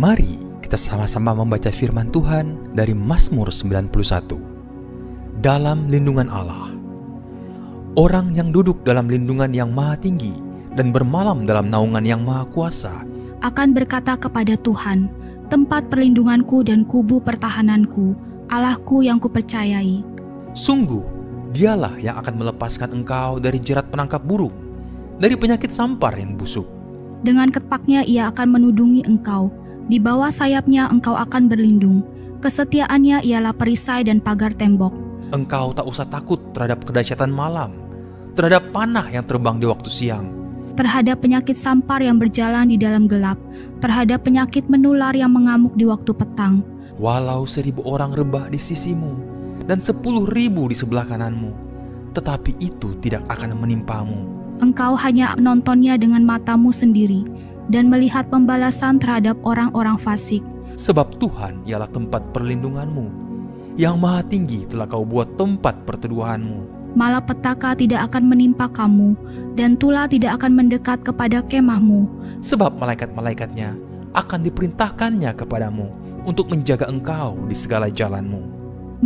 Mari kita sama-sama membaca firman Tuhan dari Mazmur 91. Dalam lindungan Allah. Orang yang duduk dalam lindungan yang maha tinggi dan bermalam dalam naungan yang maha kuasa akan berkata kepada Tuhan, tempat perlindunganku dan kubu pertahananku, Allahku yang kupercayai. Sungguh, dialah yang akan melepaskan engkau dari jerat penangkap burung, dari penyakit sampar yang busuk. Dengan ketpaknya ia akan menudungi engkau, di bawah sayapnya engkau akan berlindung. Kesetiaannya ialah perisai dan pagar tembok. Engkau tak usah takut terhadap kedahsyatan malam, terhadap panah yang terbang di waktu siang, terhadap penyakit sampar yang berjalan di dalam gelap, terhadap penyakit menular yang mengamuk di waktu petang. Walau 1000 orang rebah di sisimu dan 10.000 di sebelah kananmu, tetapi itu tidak akan menimpamu. Engkau hanya menontonnya dengan matamu sendiri dan melihat pembalasan terhadap orang-orang fasik. Sebab Tuhan ialah tempat perlindunganmu, yang maha tinggi telah kau buat tempat perteduhanmu. Malapetaka tidak akan menimpa kamu, dan tulah tidak akan mendekat kepada kemahmu. Sebab malaikat-malaikatnya akan diperintahkannya kepadamu untuk menjaga engkau di segala jalanmu.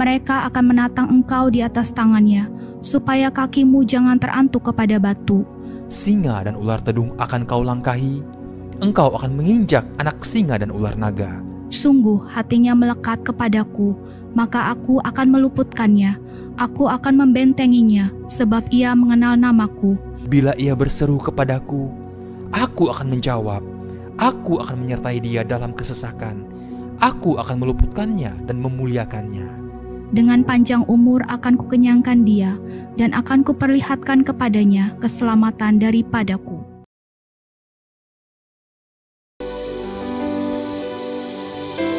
Mereka akan menatang engkau di atas tangannya, supaya kakimu jangan terantuk kepada batu. Singa dan ular tedung akan kau langkahi, engkau akan menginjak anak singa dan ular naga. Sungguh hatinya melekat kepadaku, maka aku akan meluputkannya. Aku akan membentenginya, sebab ia mengenal namaku. Bila ia berseru kepadaku, aku akan menjawab. Aku akan menyertai dia dalam kesesakan. Aku akan meluputkannya dan memuliakannya. Dengan panjang umur akan kukenyangkan dia, dan akan kuperlihatkan kepadanya keselamatan daripadaku.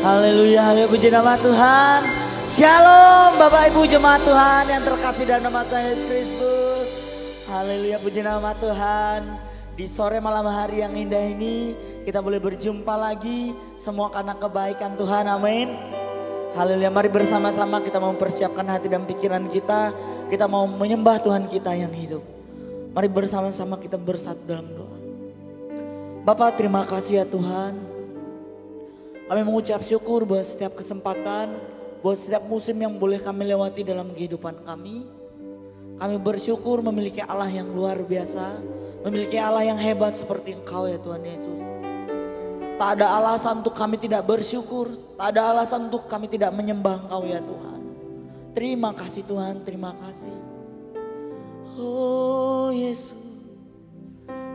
Haleluya, haleluya, puji nama Tuhan. Shalom Bapak Ibu jemaat Tuhan yang terkasih dalam nama Tuhan Yesus Kristus. Haleluya, puji nama Tuhan. Di sore malam hari yang indah ini kita boleh berjumpa lagi semua karena kebaikan Tuhan, amin. Haleluya, mari bersama-sama kita mau mempersiapkan hati dan pikiran kita. Kita mau menyembah Tuhan kita yang hidup. Mari bersama-sama kita bersatu dalam doa. Bapa, terima kasih ya Tuhan. Kami mengucap syukur buat setiap kesempatan, buat setiap musim yang boleh kami lewati dalam kehidupan kami. Kami bersyukur memiliki Allah yang luar biasa, memiliki Allah yang hebat seperti Engkau ya Tuhan Yesus. Tak ada alasan untuk kami tidak bersyukur, tak ada alasan untuk kami tidak menyembah Engkau ya Tuhan. Terima kasih Tuhan, terima kasih. Oh Yesus,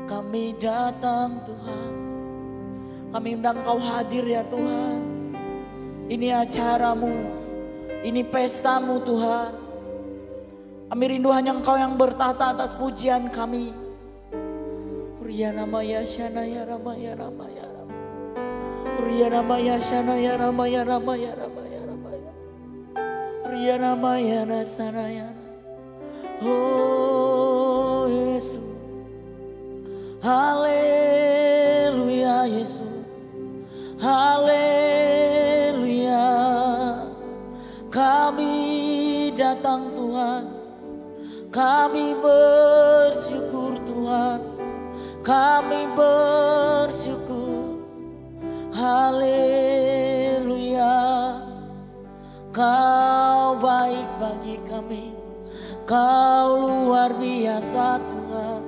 kami datang Tuhan. Kami undang Kau hadir ya Tuhan. Ini acaramu, ini pestamu Tuhan. Kami rindu hanya Engkau yang bertata atas pujian kami. Ria nama ya shana ya rama ya rama ya rama. Ria nama ya shana ya rama ya rama ya rama ya rama ya. Ria nama ya nasana ya. Oh Yesus, haleluya Yesus. Haleluya, kami datang Tuhan, kami bersyukur Tuhan, kami bersyukur. Haleluya, Kau baik bagi kami, Kau luar biasa Tuhan.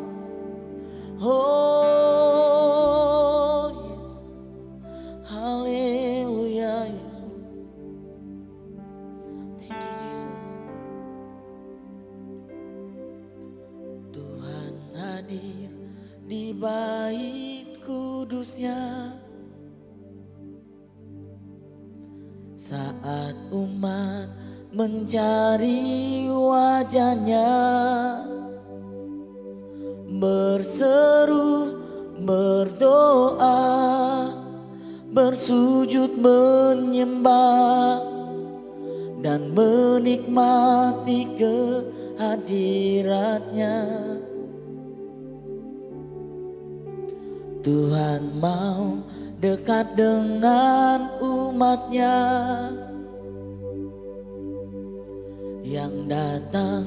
Oh haleluya Yesus. Thank you Jesus. Tuhan hadir di bait kudusnya saat umat mencari wajahnya, berseru, berdoa, bersujud menyembah dan menikmati kehadiratnya. Tuhan mau dekat dengan umatnya yang datang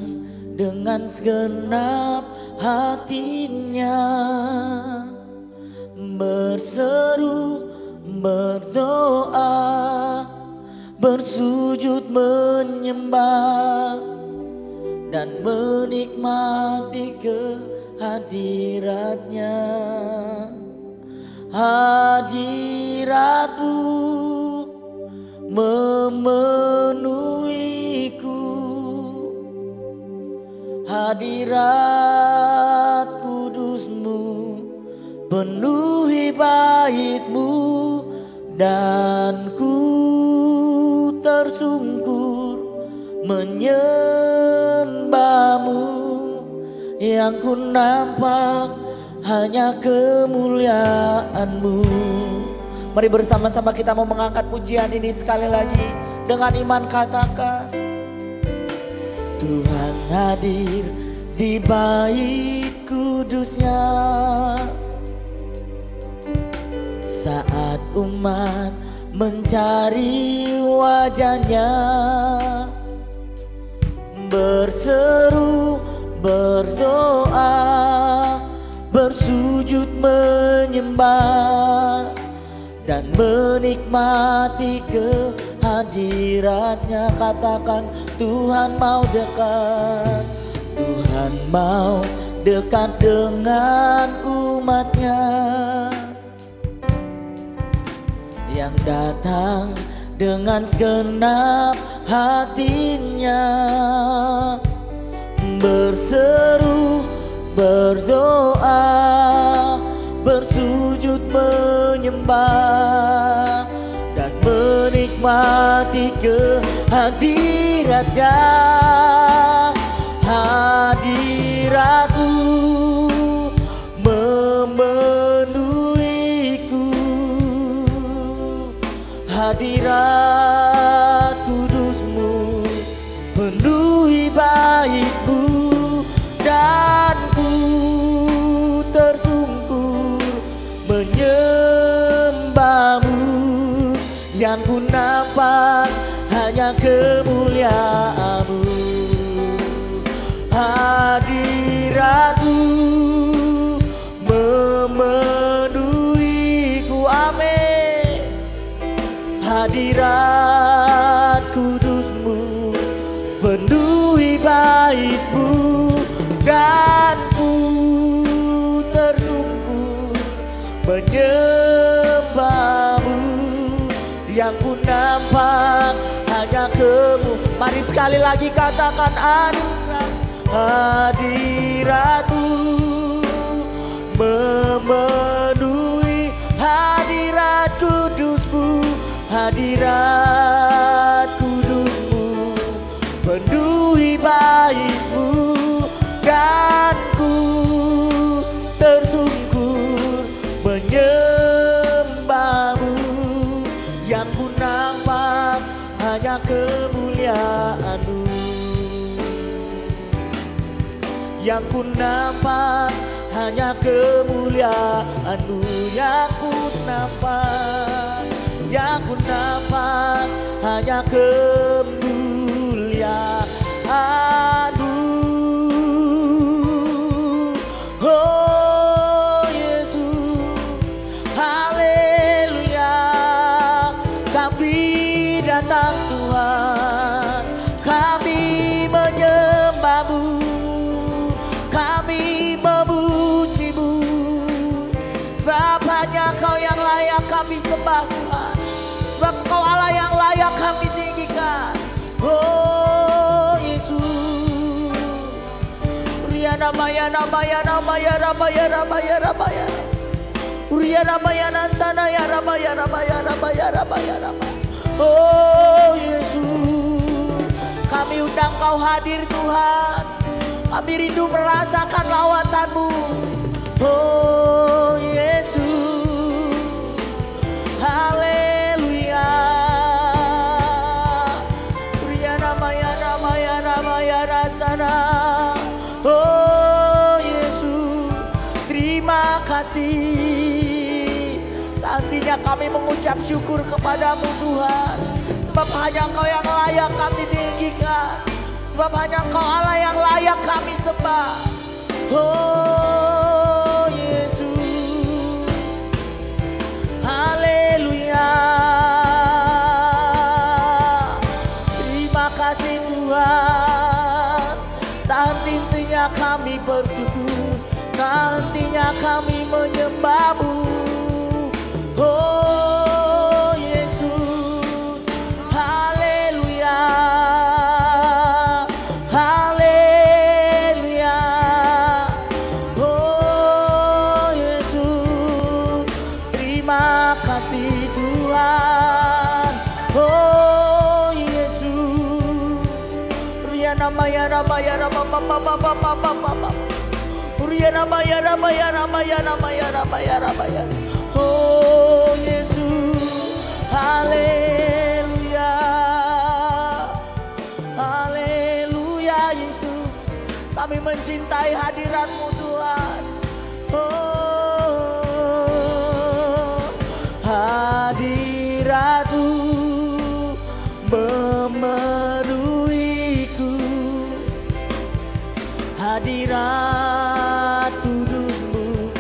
dengan segenap hatinya, berseru, berdoa, bersujud menyembah, dan menikmati kehadiratnya. Hadirat-Mu memenuhiku, hadirat kudus-Mu penuhi bait-Mu, dan ku tersungkur menyembah-Mu. Yang ku nampak hanya kemuliaan-Mu. Mari bersama-sama kita mau mengangkat pujian ini sekali lagi. Dengan iman katakan, Tuhan hadir di bait kudus-Nya. Saat umat mencari wajah-Nya, berseru, berdoa, bersujud menyembah, dan menikmati kehadirat-Nya. Katakan, Tuhan mau dekat, Tuhan mau dekat dengan umat-Nya yang datang dengan segenap hatinya, berseru, berdoa, bersujud menyembah, dan menikmati kehadirat-Nya. Hadirat-Mu memenuhiku, hadirat kudus-Mu penuhi bait-Mu, dan ku tersungkur menyembah-Mu. Yang ku nampak hanya kemuliaan-Mu. Hadirat-Mu memenuhiku, amin. Hadirat kudus-Mu penuhi bait-Mu, dan ku tersungkur menyembah-Mu. Yang ku nampak hanya Kamu. Mari sekali lagi katakan, hadirat-Mu memenuhi, hadirat kudus-Mu, hadirat kudus-Mu penuhi bait-Mu, dan ku tersungkur menyembah-Mu. Yang ku nampak hanya kemuliaan-Mu. Yang ku nampak hanya kemuliaan-Mu. Yang ku nampak, yang ku nampak hanya kemuliaan-Mu. Oh Yesus, haleluya. Kami datang Tuhan, kami menyembah-Mu, kami memuji-Mu, sebab hanya Kau yang layak kami sembah Tuhan, sebab Kau Allah yang layak kami tinggikan. Oh Yesus, Uriana Mayana Mayana Mayana Mayana Mayana Mayana, Uriana Mayana Sana ya Ramayana Mayana Mayana Mayana. Oh Yesus, kami undang Kau hadir Tuhan. Kami rindu merasakan lawatan-Mu. Oh Yesus, haleluya. Uriana Mayana Mayana Mayana Sana. Oh Yesus, terima kasih. Nantinya kami mengucap syukur kepada-Mu Tuhan, sebab hanya Kau yang layak kami tinggikan, sebab hanya Kau Allah yang layak kami sembah. Oh Yesus, haleluya. terima kasih Tuhan. Tak henti-hentinya kami bersyukur, tak hentinya kami menyembah-Mu. Oh Yesus, haleluya, haleluya. Oh Yesus, terima kasih Tuhan. Oh Yesus, Riana Maya Oh Yesus, haleluya, haleluya Yesus. Kami mencintai hadirat-Mu Tuhan. Oh, hadirat-Mu memenuhiku, hadirat kudus-Mu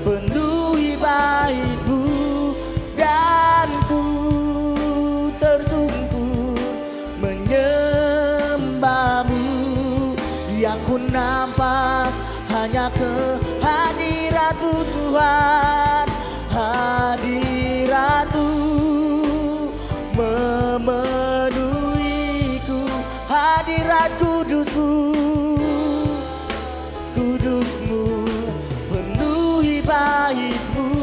penuhi baik-Mu, dan ku tersungkur menyembah-Mu. Yang ku nampak hanya kehadirat-Mu Tuhan, hadirat-Mu memenuhiku, hadirat kudus-Mu, kudus-Mu penuhi baik-Mu,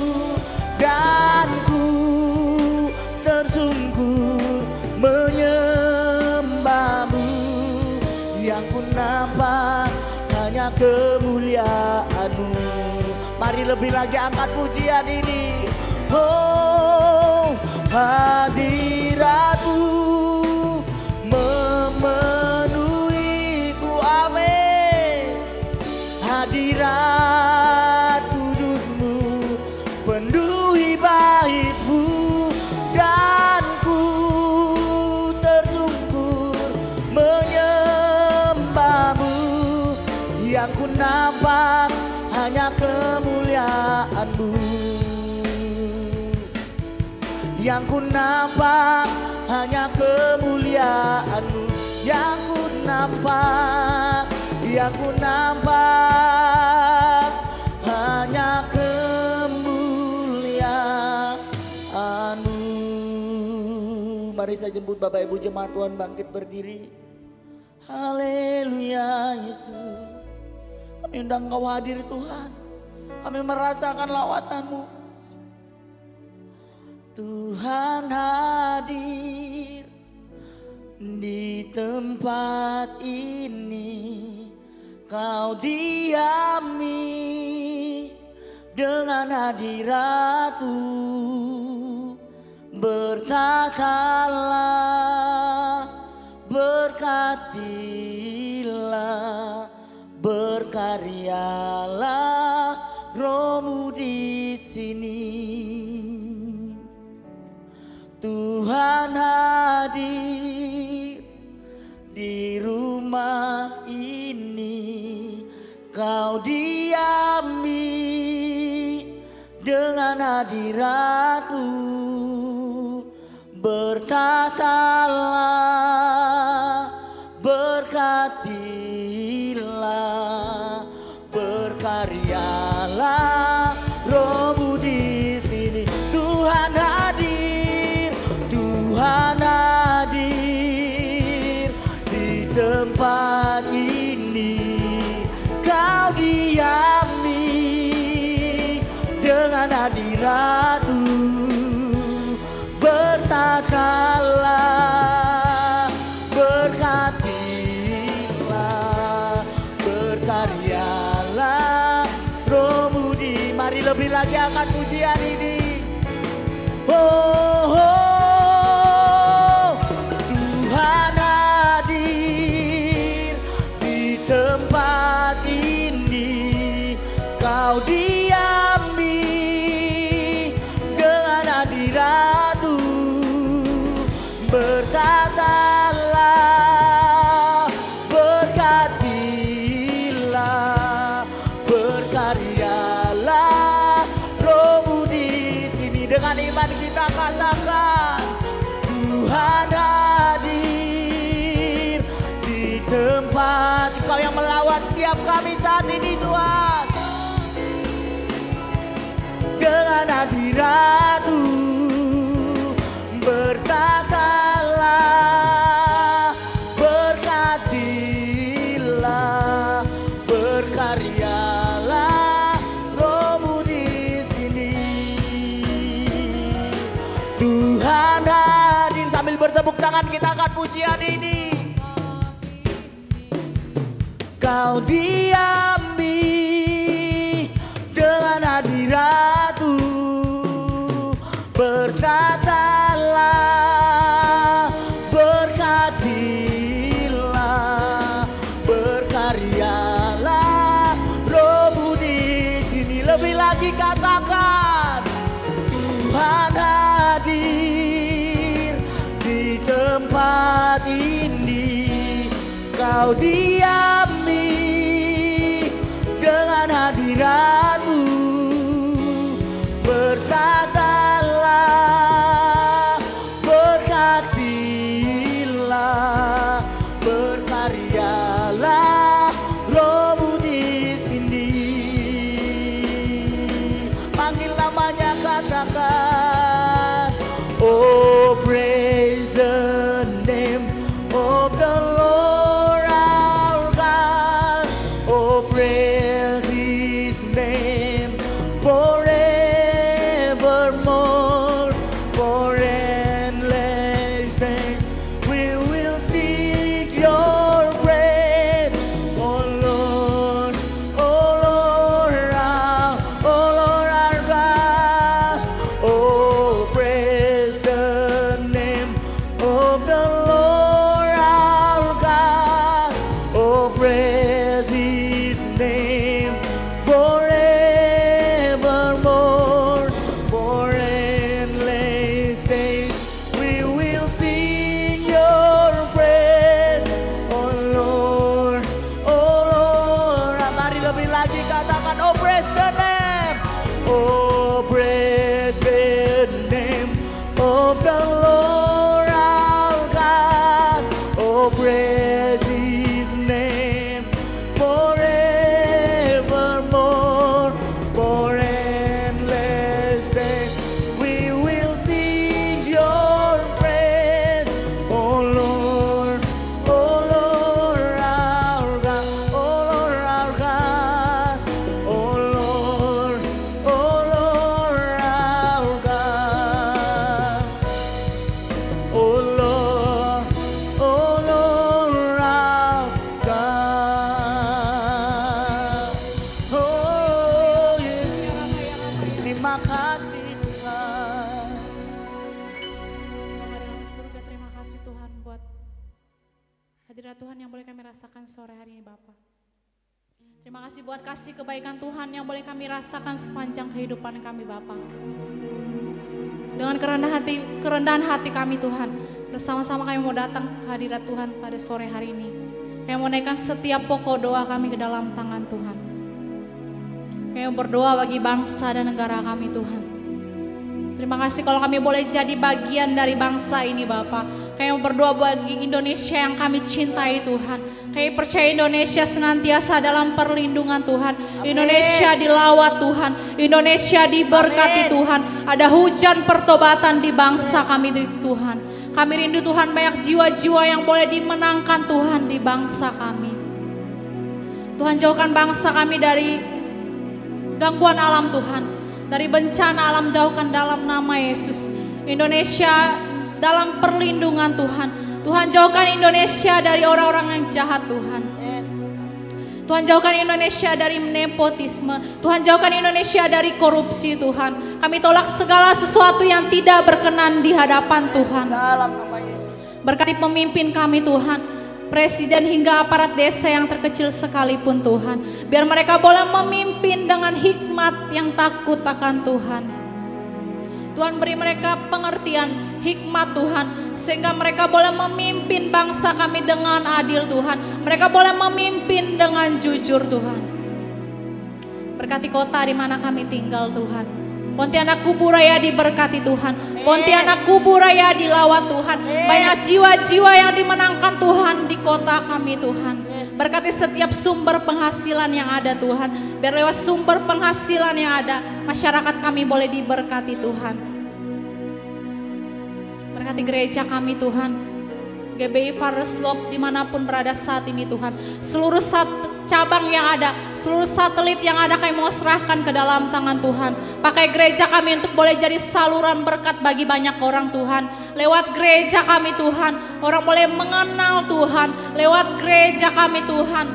dan ku tersungkur menyembah-Mu. Yang ku nampak hanya kemuliaan-Mu. Mari lebih lagi angkat pujian ini. Oh, hadirat-Mu memenuhiku, amin. Hadirat kudus-Mu penuhi baik-Mu, dan ku tersungkur menyembah-Mu. Yang ku nampak hanya kemuliaan-Mu. Yang ku nampak hanya kemuliaan-Mu. Yang ku nampak, yang ku nampak hanya kemuliaan-Mu. Mari saya jemput Bapak Ibu jemaat Tuhan bangkit berdiri. Haleluya Yesus. Kami undang Engkau hadir Tuhan. Kami merasakan lawatan-Mu. Tuhan hadir di tempat ini. Kau diami dengan hadirat-Mu. Bertatalah, berkatilah, berkaryalah Roh-Mu di sini. Tuhan hadir di rumah ini. Kau diami dengan hadirat-Mu. Bertatalah, berkatilah, berkaryalah Roh-Mu di sini. Tuhan hadir, Tuhan hadir di tempat ini. Kau diami dengan hadirat-Mu. Bertatalah, berkatilah, berkaryalah Roh-Mu di. Mari lebih lagi angkat pujian ini. Oh, oh, Tuhan hadir di tempat ini. Kau diami dengan hadirat-Mu. Bertatalah, berkatilah, berkaryalah Roh-Mu di sini. Dengan iman kita katakan, Tuhan hadir buat setiap kami saat ini Tuhan. Dengan hadirat-Mu bertatalah, berkatilah, berkaryalah Roh-Mu di sini. Tuhan hadir, sambil bertepuk tangan kita angkat pujian ini. Kau diami dengan hadirat-Mu, bertatalah, berkatilah, berkaryalah Roh-Mu di sini. Lebih lagi katakan, Tuhan hadir di tempat ini. Kau diami dengan hadirat-Mu, bertatalah, berkatilah, berkaryalah Roh-Mu di sini. Panggil namanya, katakan, oh praise the name of the Lord our God. Oh praise His name forevermore. For endless days we will sing your praise. Oh Lord, oh Lord, our God. Oh praise the name of the Lord our God. Oh praise His name forevermore. For endless days we will sing your praise. Oh Lord, mari lebih lagi katakan, oh praise the name. Oh praise the name of the Lord our God. Oh praise His name forevermore. For endless days we will sing your praise. Oh Lord, our God. Oh Lord, our God. Oh Lord, our God. Oh Lord, our God. Oh Yesus, terima kasih Tuhan. Bapa dalam surga, terima kasih Tuhan buat hadirat Tuhan yang boleh kami rasakan sore hari ini Bapa. Terima kasih buat kasih kebaikan Tuhan yang boleh kami rasakan sepanjang kehidupan kami Bapa. Dengan kerendahan hati kami Tuhan, bersama-sama kami mau datang ke hadirat Tuhan pada sore hari ini. Kami mau naikkan setiap pokok doa kami ke dalam tangan Tuhan. Kami mau berdoa bagi bangsa dan negara kami Tuhan. Terima kasih kalau kami boleh jadi bagian dari bangsa ini Bapa. Kami mau berdoa bagi Indonesia yang kami cintai Tuhan. Kami percaya Indonesia senantiasa dalam perlindungan Tuhan. Indonesia dilawat Tuhan. Indonesia diberkati Tuhan. Ada hujan pertobatan di bangsa kami Tuhan. Kami rindu Tuhan banyak jiwa-jiwa yang boleh dimenangkan Tuhan di bangsa kami. Tuhan jauhkan bangsa kami dari gangguan alam Tuhan. Dari bencana alam jauhkan dalam nama Yesus. Indonesia dalam perlindungan Tuhan. Tuhan jauhkan Indonesia dari orang-orang yang jahat Tuhan. Tuhan jauhkan Indonesia dari nepotisme. Tuhan jauhkan Indonesia dari korupsi Tuhan. Kami tolak segala sesuatu yang tidak berkenan di hadapan Tuhan. Berkati pemimpin kami Tuhan. Presiden hingga aparat desa yang terkecil sekalipun Tuhan. Biar mereka boleh memimpin dengan hikmat yang takut akan Tuhan. Tuhan beri mereka pengertian hikmat Tuhan. Sehingga mereka boleh memimpin bangsa kami dengan adil Tuhan. Mereka boleh memimpin dengan jujur Tuhan. Berkati kota di mana kami tinggal Tuhan. Pontianak Kuburaya diberkati Tuhan. Pontianak Kuburaya dilawat Tuhan. Banyak jiwa-jiwa yang dimenangkan Tuhan di kota kami Tuhan. Berkati setiap sumber penghasilan yang ada Tuhan. Biar lewat sumber penghasilan yang ada, masyarakat kami boleh diberkati Tuhan. Berkati gereja kami Tuhan, GBI Fathers Love dimanapun berada saat ini Tuhan. Seluruh cabang yang ada, seluruh satelit yang ada kami mau serahkan ke dalam tangan Tuhan. Pakai gereja kami untuk boleh jadi saluran berkat bagi banyak orang Tuhan. Lewat gereja kami Tuhan, orang boleh mengenal Tuhan. Lewat gereja kami Tuhan,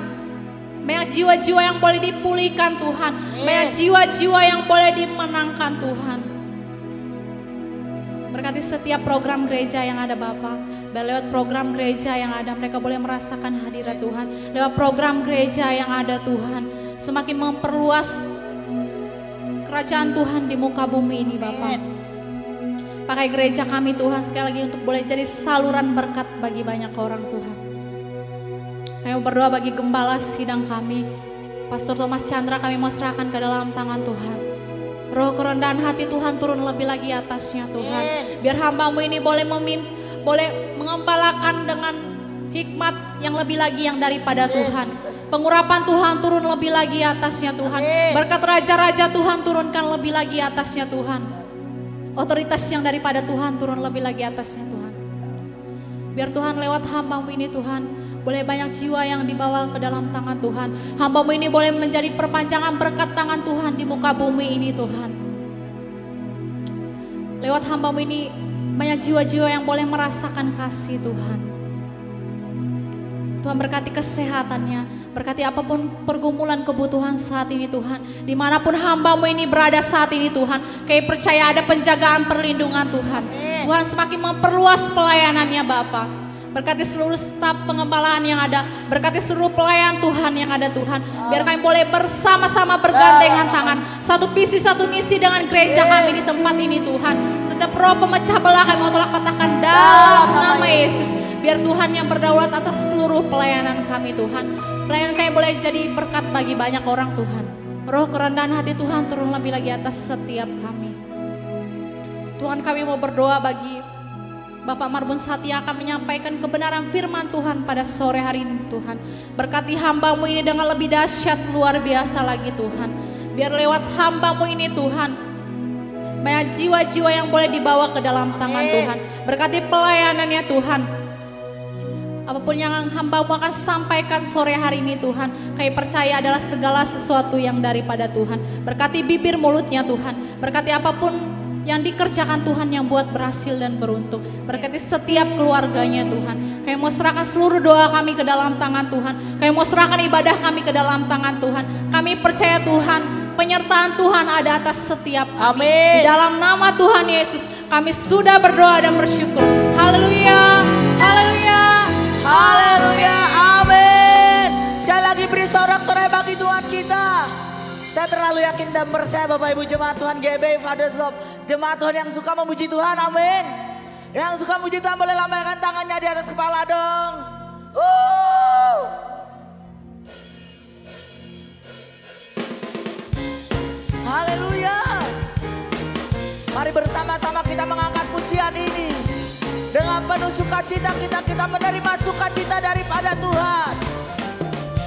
banyak jiwa-jiwa yang boleh dipulihkan Tuhan. Banyak jiwa-jiwa yang boleh dimenangkan Tuhan. Berkati setiap program gereja yang ada Bapa. Lewat program gereja yang ada, mereka boleh merasakan hadirat Tuhan. Lewat program gereja yang ada Tuhan, semakin memperluas kerajaan Tuhan di muka bumi ini Bapa. Pakai gereja kami Tuhan sekali lagi untuk boleh jadi saluran berkat bagi banyak orang Tuhan. Kami berdoa bagi gembala sidang kami, Pastor Thomas Chandra, kami mau serahkan ke dalam tangan Tuhan. Roh kerendahan hati Tuhan turun lebih lagi atasnya Tuhan. Biar hamba-Mu ini boleh mengembalakan dengan hikmat yang lebih lagi yang daripada Tuhan. Pengurapan Tuhan turun lebih lagi atasnya Tuhan. Berkat raja-raja Tuhan turunkan lebih lagi atasnya Tuhan. Otoritas yang daripada Tuhan turun lebih lagi atasnya Tuhan. Biar Tuhan lewat hamba-Mu ini Tuhan, boleh banyak jiwa yang dibawa ke dalam tangan Tuhan. Hamba-Mu ini boleh menjadi perpanjangan berkat tangan Tuhan di muka bumi ini Tuhan. Lewat hamba-Mu ini banyak jiwa-jiwa yang boleh merasakan kasih Tuhan. Tuhan berkati kesehatannya, berkati apapun pergumulan kebutuhan saat ini Tuhan. Dimanapun hamba-Mu ini berada saat ini Tuhan, kami percaya ada penjagaan perlindungan Tuhan. Tuhan semakin memperluas pelayanannya Bapa. Berkati seluruh staf pengembalaan yang ada, berkati seluruh pelayan Tuhan yang ada Tuhan. Biar kami boleh bersama-sama bergandengan tangan, satu visi satu misi dengan gereja kami di tempat ini Tuhan. Setiap roh pemecah belah kami mau tolak patahkan dalam nama Yesus. Biar Tuhan yang berdaulat atas seluruh pelayanan kami Tuhan. Pelayanan kami boleh jadi berkat bagi banyak orang Tuhan. Roh kerendahan hati Tuhan turun lebih lagi atas setiap kami. Tuhan, kami mau berdoa bagi Bapak Marbun Satya akan menyampaikan kebenaran firman Tuhan pada sore hari ini Tuhan. Berkati hamba-Mu ini dengan lebih dahsyat luar biasa lagi Tuhan. Biar lewat hamba-Mu ini Tuhan, banyak jiwa-jiwa yang boleh dibawa ke dalam tangan Tuhan. Berkati pelayanannya Tuhan. Apapun yang hamba-Mu akan sampaikan sore hari ini Tuhan, kami percaya adalah segala sesuatu yang daripada Tuhan. Berkati bibir mulutnya Tuhan. Berkati apapun yang dikerjakan Tuhan yang buat berhasil dan beruntung. Berkati setiap keluarganya Tuhan. Kami mau serahkan seluruh doa kami ke dalam tangan Tuhan. Kami mau serahkan ibadah kami ke dalam tangan Tuhan. Kami percaya Tuhan, penyertaan Tuhan ada atas setiap kami. Di dalam nama Tuhan Yesus kami sudah berdoa dan bersyukur. Haleluya, haleluya, Haleluya, amin. Sekali lagi beri sorak-sorai bagi Tuhan kita. Saya terlalu yakin dan percaya Bapak Ibu jemaat Tuhan GBI Fathers Love, jemaat Tuhan yang suka memuji Tuhan, amin. Yang suka memuji Tuhan boleh lambaikan tangannya di atas kepala dong. Haleluya. Mari bersama-sama kita mengangkat pujian ini. Dengan penuh sukacita kita menerima sukacita daripada Tuhan.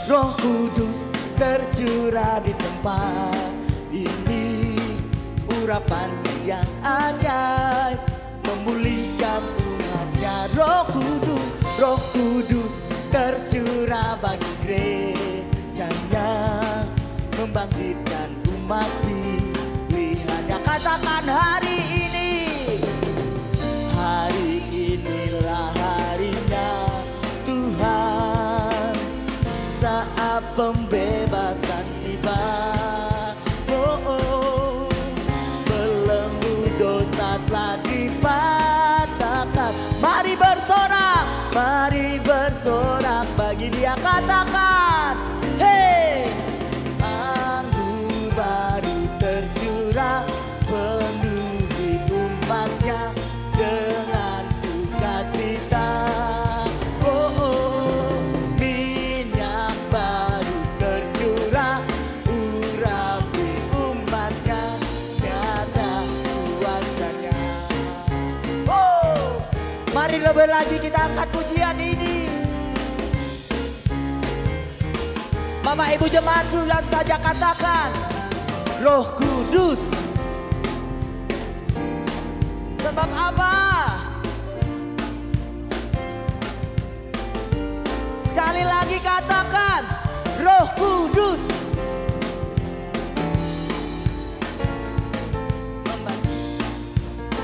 Roh Kudus tercurah di tempat ini, urapan yang ajaib memulihkan umatnya. Roh Kudus tercurah bagi gerejanya, membangkitkan umat pilihannya. Katakan hari inilah harinya Tuhan, saat pembebasan tiba. Belenggu dosa telah dipatahkan. Mari bersorak bagi Dia. Katakan, hey, anggur baru tercurah penuhi umatnya dengan sukacita. Minyak baru tercurah urapi umatnya, nyata kuasanya. Mari lebih lagi kita angkat pujian ini. Bapak Ibu jemaat sudah saja katakan, Roh Kudus. Sebab apa? Sekali lagi katakan, Roh Kudus.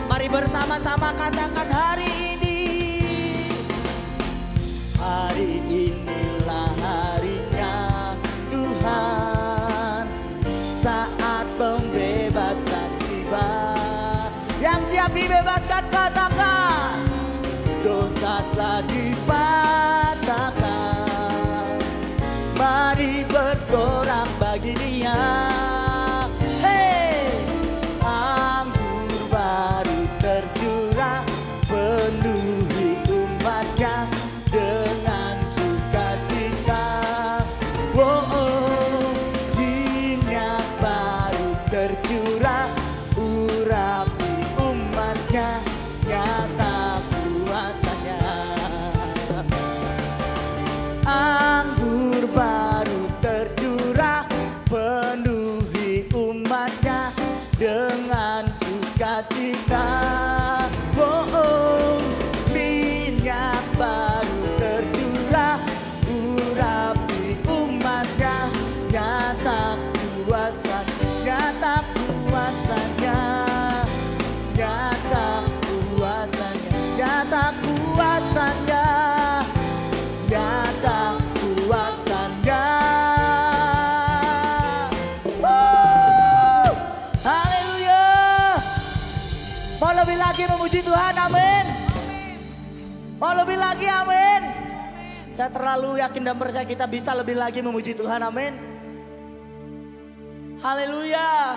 Mari bersama-sama katakan hari ini. Hari inilah harinya Tuhan, saat pembebasan tiba. Yang siap dibebaskan katakan, dosa telah dipatahkan. Mari bersorak bagi Dia. Hey, anggur baru tercurah, penuhi umatnya dengan sukacita. Oh, oh, minyak baru tercurah, urapi umatnya, nyata kuasanya. Anggur baru tercurah, penuhi umatnya dengan sukacita. Oh, oh, minyak baru tercurah, urapi umatnya, nyata kuasanya, nyata kuasanya, nyata kuasanya, nyata kuasanya, nyata kuasanya. Haleluya. Mau lebih lagi memuji Tuhan, amin. Mau lebih lagi, amin. Saya terlalu yakin dan percaya kita bisa lebih lagi memuji Tuhan, amin. Haleluya.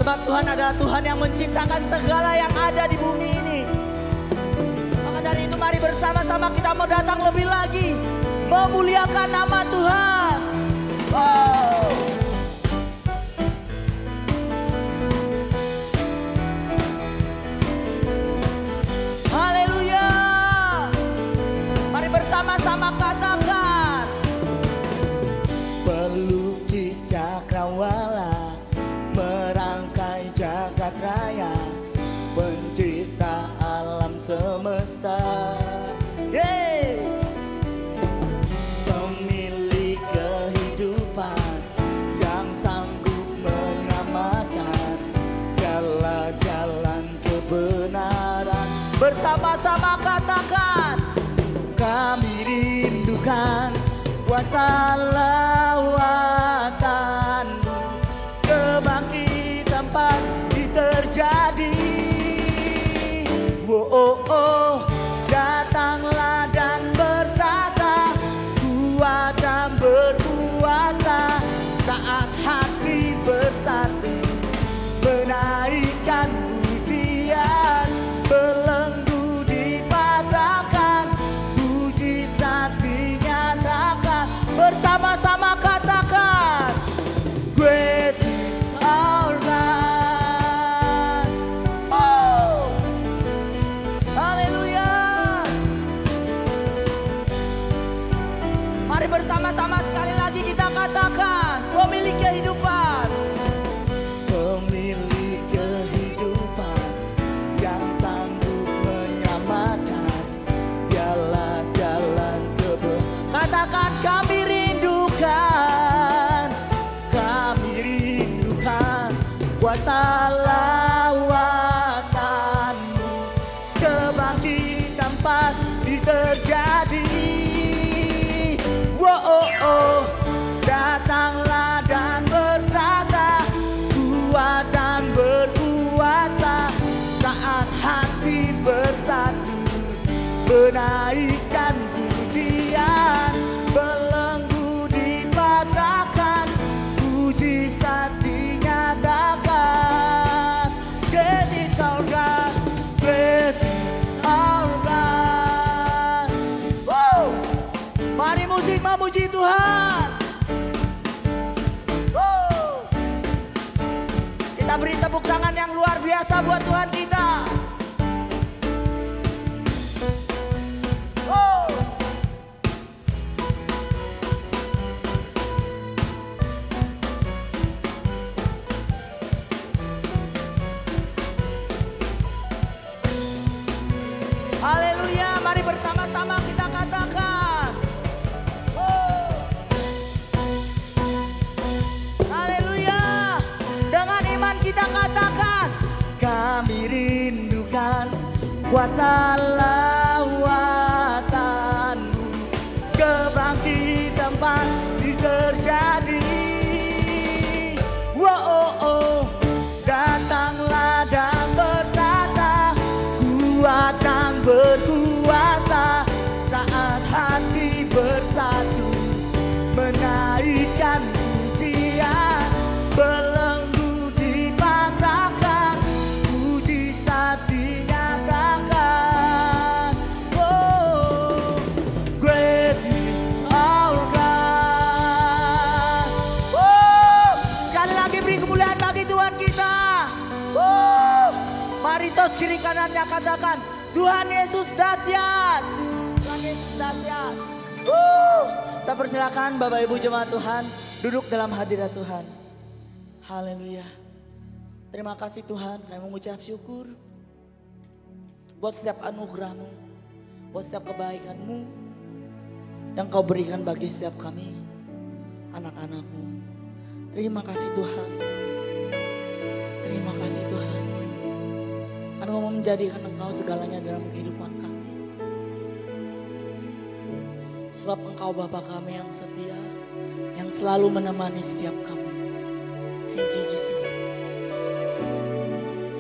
Sebab Tuhan adalah Tuhan yang menciptakan segala yang ada di bumi ini. Maka dari itu mari bersama-sama kita mau datang lebih lagi, memuliakan nama Tuhan. Haleluya. Mari bersama-sama katakan, pelukis cakrawala, merangkai jagat raya, pencipta alam semesta. Yeay. Pemilik kehidupan yang sanggup menyelamatkan, jalan-jalan kebenaran. Bersama-sama katakan, kami rindukan kuasa lawatan-Mu, kebangkitan pasti terjadi. Oh, oh, oh, datanglah dan bertata, kuat dan berkuasa, saat hati bersatu, menaikkan pujian, belenggu dipatahkan, mujizat dinyatakan. Bersama-sama katakan, great is our God. Oh, haleluya. Mari bersama-sama sekali lagi kita katakan, pemilik kehidupan. Pemilik kehidupan yang sanggup menyelamatkan, jalan-jalan kebenaran. Katakan, kami rindukan kuasa lawatan-Mu, kebangkitan pasti terjadi. Oh, oh, oh, datanglah dan bertata, kuat dan berkuasa, saat hati bersatu, menaikkan pujian, belenggu dipatahkan, mujizat dinyatakan. Great is our God, great is our God. Wow. Mari musik memuji Tuhan. Wow. Kita beri tepuk tangan yang luar biasa buat Tuhan kita. Wow. bersama-sama kita katakan. Haleluya. Dengan iman kita katakan, kami rindukan kuasa lawatan-Mu, kebangkitan pasti terjadi. Datanglah dan berkata, kuat dan berkuasa, saat hati bersatu menaikkan pujian, belenggu dipatahkan, mujizat dinyatakan. Oh, great is our God. Oh, sekali lagi beri kemuliaan bagi Tuhan kita. Oh, mari tos kiri kanannya katakan, Tuhan Yesus dahsyat. Tuhan Yesus dahsyat. Saya persilakan Bapak Ibu jemaat Tuhan duduk dalam hadirat Tuhan. Haleluya. Terima kasih Tuhan, kami mengucap syukur buat setiap anugerah-Mu, buat setiap kebaikan-Mu yang Kau berikan bagi setiap kami, anak-anak-Mu. Terima kasih Tuhan. Terima kasih Tuhan. Karena mau menjadikan Engkau segalanya dalam kehidupan kami. Sebab Engkau Bapa kami yang setia, yang selalu menemani setiap kami. Thank you Jesus.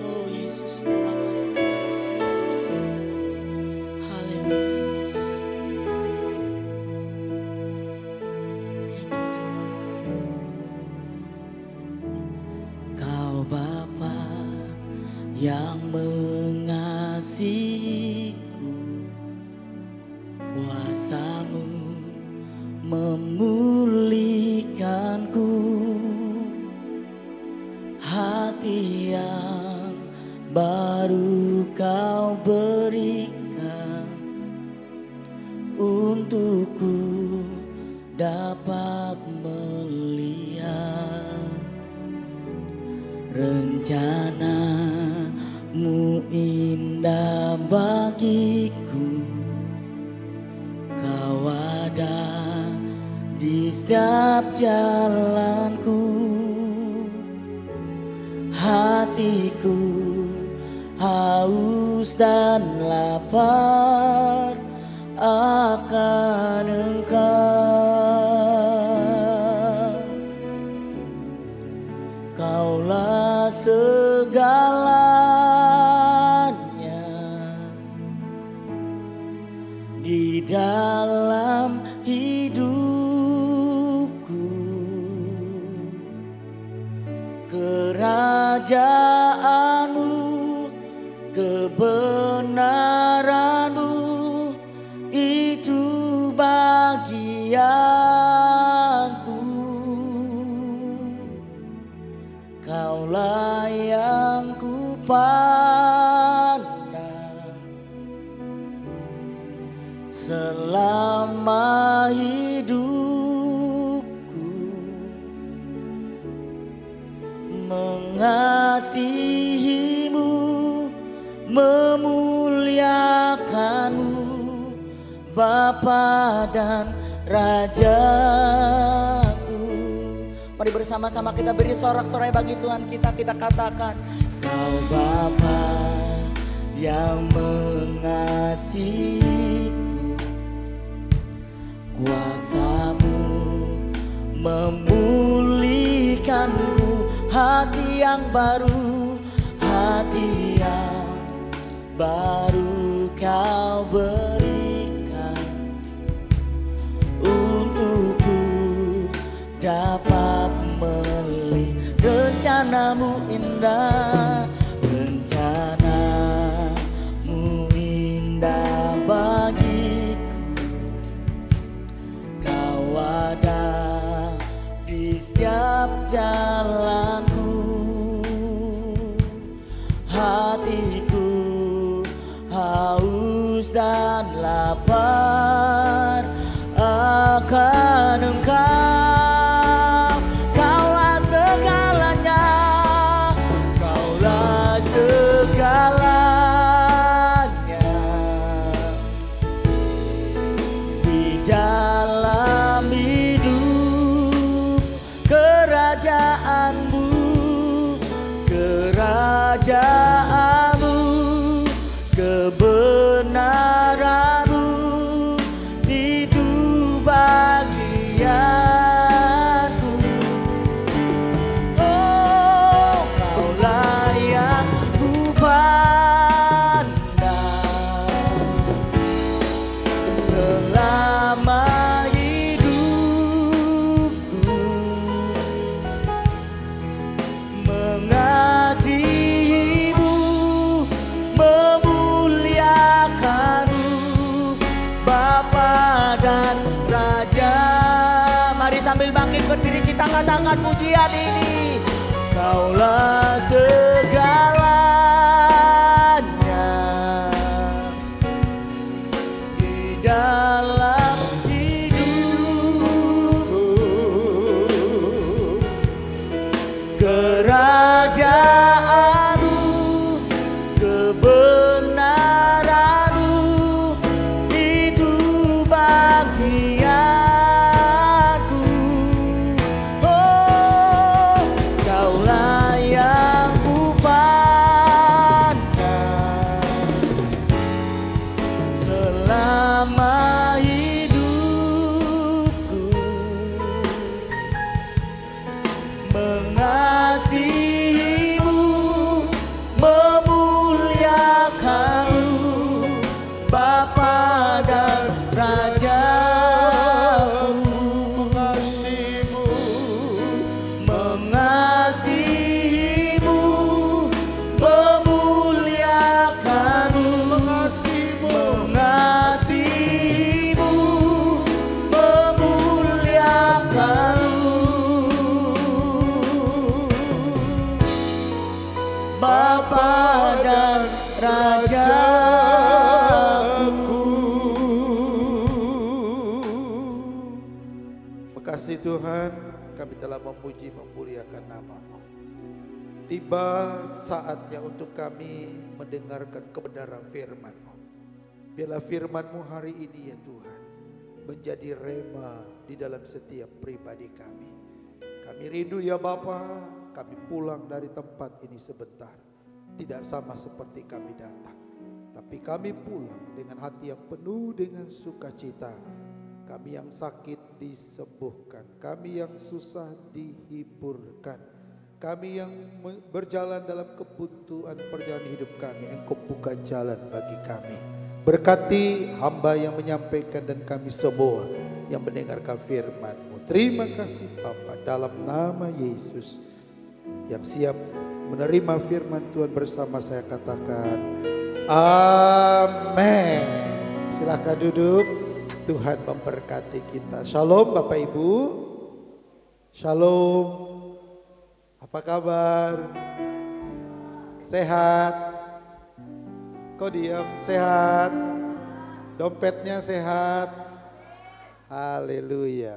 Oh Yesus, terima kasih. Haleluya. Thank you Jesus. Kau Bapa yang mengasihiku, kuasa-Mu memulihkanku, hati yang baru Kau berikan, untukku dapat melihat rencana-Mu indah bagiku. Kau ada di setiap jalanku, hatiku haus dan lapar akan Engkau. Kaulah segalanya di dalam hidupku, kerajaan-Mu, kebenaran-Mu itu bagianku. Kaulah yang kupandang selama hidupku, mengasihi-Mu, memuliakan-Mu, Bapa dan Rajaku. Mari bersama-sama kita beri sorak-sorai bagi Tuhan kita. Kita katakan, Kau Bapa yang mengasihiku, kuasa-Mu memulihkanku, hati yang baru, hati yang baru Kau berikan, untukku dapat melihat rencana-Mu indah, rencana-Mu indah bagiku. Kau ada di setiap jalanku, hatiku haus dan lapar akan Engkau. Kaulah segalanya, Kaulah segalanya tangga-tangga pujian ini. Kaulah segalanya di dalam hidupku. Kerajaanmu, kebenaranmu, itu bagianku. Oh, kaulah yang kupandang selama hidupku. Mengasihimu, memuliakanmu, Bapa dan Rajaku. Mengasihimu, memuliakanmu, mengasihimu, memuliakanmu, Bapa dan Rajaku. Makasih Tuhan, kami telah memuji memuliakan nama-Mu. Tiba saatnya untuk kami mendengarkan kebenaran firman-Mu. Biarlah firman-Mu hari ini ya Tuhan menjadi rema di dalam setiap pribadi kami. Kami rindu ya Bapa, kami pulang dari tempat ini sebentar. Tidak sama seperti kami datang. Tapi kami pulang dengan hati yang penuh dengan sukacita. Kami yang sakit disembuhkan. Kami yang susah dihiburkan. Kami yang berjalan dalam kebutuhan perjalanan hidup kami. Engkau buka jalan bagi kami. Berkati hamba yang menyampaikan dan kami semua yang mendengarkan firman-Mu. Terima kasih Bapa, dalam nama Yesus yang siap menerima firman Tuhan bersama saya katakan amin. Silakan duduk. Tuhan memberkati kita. Shalom Bapak Ibu. Shalom. Apa kabar? Sehat? Kok diam? Sehat? Dompetnya sehat? Haleluya.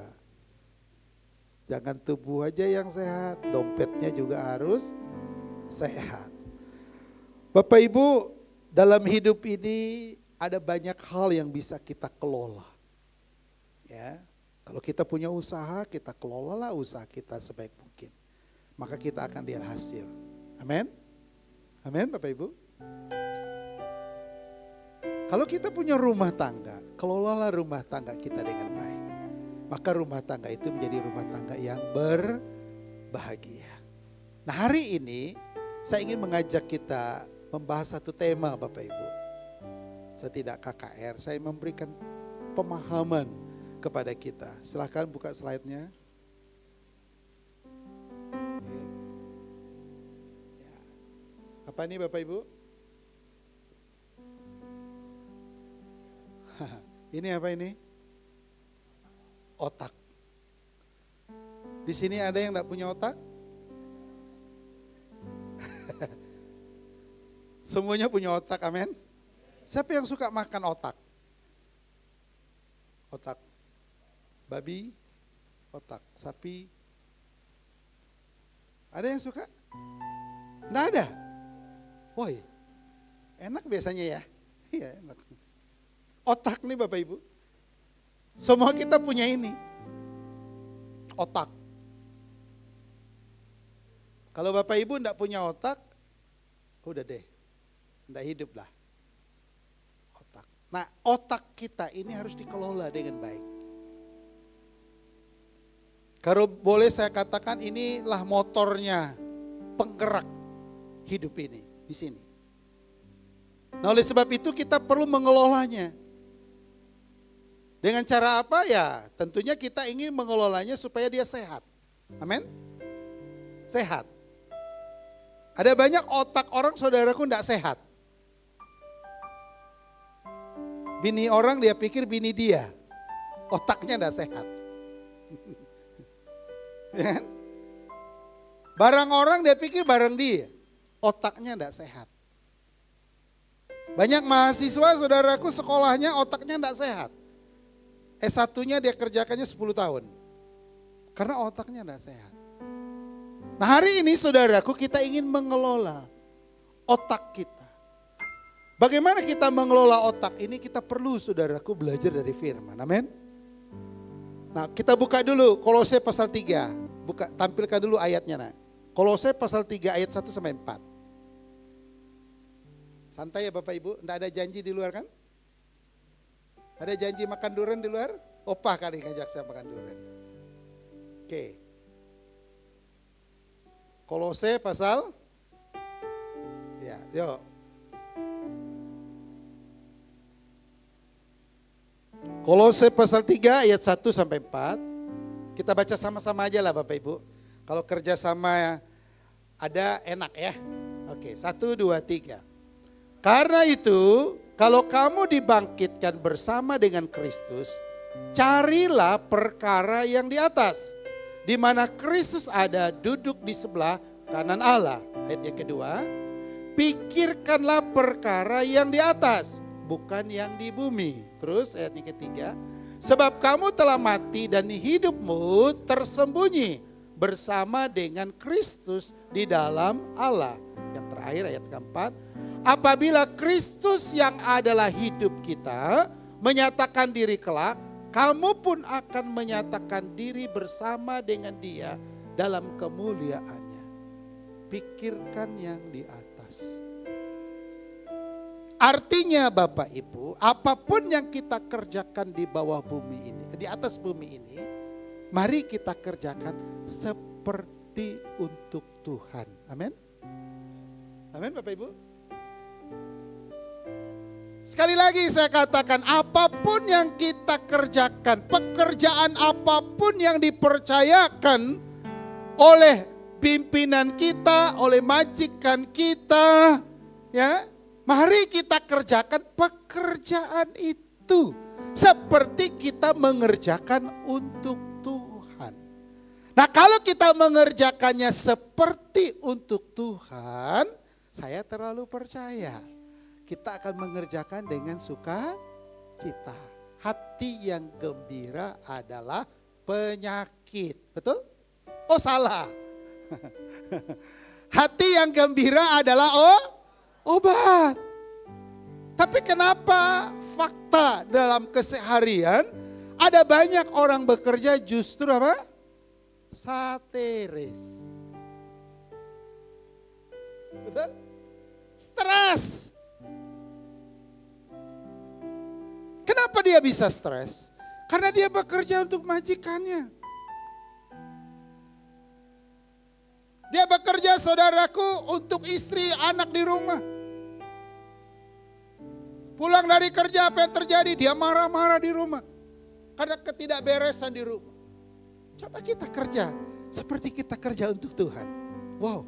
Jangan tubuh aja yang sehat, dompetnya juga harus sehat. Bapak Ibu, dalam hidup ini ada banyak hal yang bisa kita kelola. Ya, kalau kita punya usaha, kita kelolalah usaha kita sebaik mungkin. Maka kita akan lihat hasil. Amin. Amin Bapak Ibu. Kalau kita punya rumah tangga, kelolalah rumah tangga kita dengan baik. Maka rumah tangga itu menjadi rumah tangga yang berbahagia. Nah hari ini saya ingin mengajak kita membahas satu tema Bapak Ibu. Setidak KKR saya memberikan pemahaman kepada kita. Silahkan buka slide-nya. Ya. Apa ini Bapak Ibu? Ini apa ini? Otak. Di sini ada yang enggak punya otak? Semuanya punya otak, amin. Siapa yang suka makan otak? Otak babi, otak sapi. Ada yang suka? Nggak ada? Woi, enak biasanya ya? Iya enak. Otak nih Bapak Ibu. Semua kita punya ini. Otak. Kalau Bapak Ibu enggak punya otak, udah deh. Enggak hidup lah. Otak. Nah otak kita ini harus dikelola dengan baik. Kalau boleh saya katakan inilah motornya, penggerak hidup ini di sini. Nah oleh sebab itu kita perlu mengelolanya. Dengan cara apa ya? Tentunya kita ingin mengelolanya supaya dia sehat. Amin? Sehat. Ada banyak otak orang saudaraku tidak sehat. Bini orang dia pikir bini dia. Otaknya tidak sehat. Ya kan? Barang orang dia pikir barang dia. Otaknya tidak sehat. Banyak mahasiswa saudaraku sekolahnya otaknya tidak sehat. S1-nya dia kerjakannya 10 tahun. Karena otaknya tidak sehat. Nah hari ini saudaraku kita ingin mengelola otak kita. Bagaimana kita mengelola otak ini kita perlu saudaraku belajar dari firman. Amin. Nah kita buka dulu Kolose pasal 3. Tampilkan dulu ayatnya. Nah. Kolose pasal 3 ayat 1 sampai 4. Santai ya Bapak Ibu, enggak ada janji di luar kan? Ada janji makan durian di luar? Opah kali ngajak saya makan durian. Oke. Kolose pasal, ya yuk. Kolose pasal 3 ayat 1 sampai 4. Kita baca sama-sama aja lah Bapak Ibu. Kalau kerja sama ada enak ya. Oke, 1, 2, 3. Karena itu, kalau kamu dibangkitkan bersama dengan Kristus, carilah perkara yang di atas, di mana Kristus ada duduk di sebelah kanan Allah. Ayat yang kedua, pikirkanlah perkara yang di atas, bukan yang di bumi. Terus ayat yang ketiga, sebab kamu telah mati dan hidupmu tersembunyi bersama dengan Kristus di dalam Allah. Yang terakhir ayat keempat, apabila Kristus yang adalah hidup kita menyatakan diri kelak, kamu pun akan menyatakan diri bersama dengan Dia dalam kemuliaannya. Pikirkan yang di atas. Artinya Bapak Ibu, apapun yang kita kerjakan di bawah bumi ini, di atas bumi ini, mari kita kerjakan seperti untuk Tuhan. Amin. Amin Bapak Ibu. Sekali lagi saya katakan, apapun yang kita kerjakan, pekerjaan apapun yang dipercayakan oleh pimpinan kita, oleh majikan kita, ya, mari kita kerjakan pekerjaan itu seperti kita mengerjakan untuk Tuhan. Nah, kalau kita mengerjakannya seperti untuk Tuhan, saya terlalu percaya kita akan mengerjakan dengan sukacita. Hati yang gembira adalah penyakit. Betul? Oh salah. Hati yang gembira adalah obat. Tapi kenapa fakta dalam keseharian ada banyak orang bekerja justru apa? Satiris. Betul? Stres. Kenapa dia bisa stres? Karena dia bekerja untuk majikannya. Dia bekerja saudaraku untuk istri, anak di rumah. Pulang dari kerja apa yang terjadi? Dia marah-marah di rumah. Karena ketidakberesan di rumah. Coba kita kerja seperti kita kerja untuk Tuhan. Wow.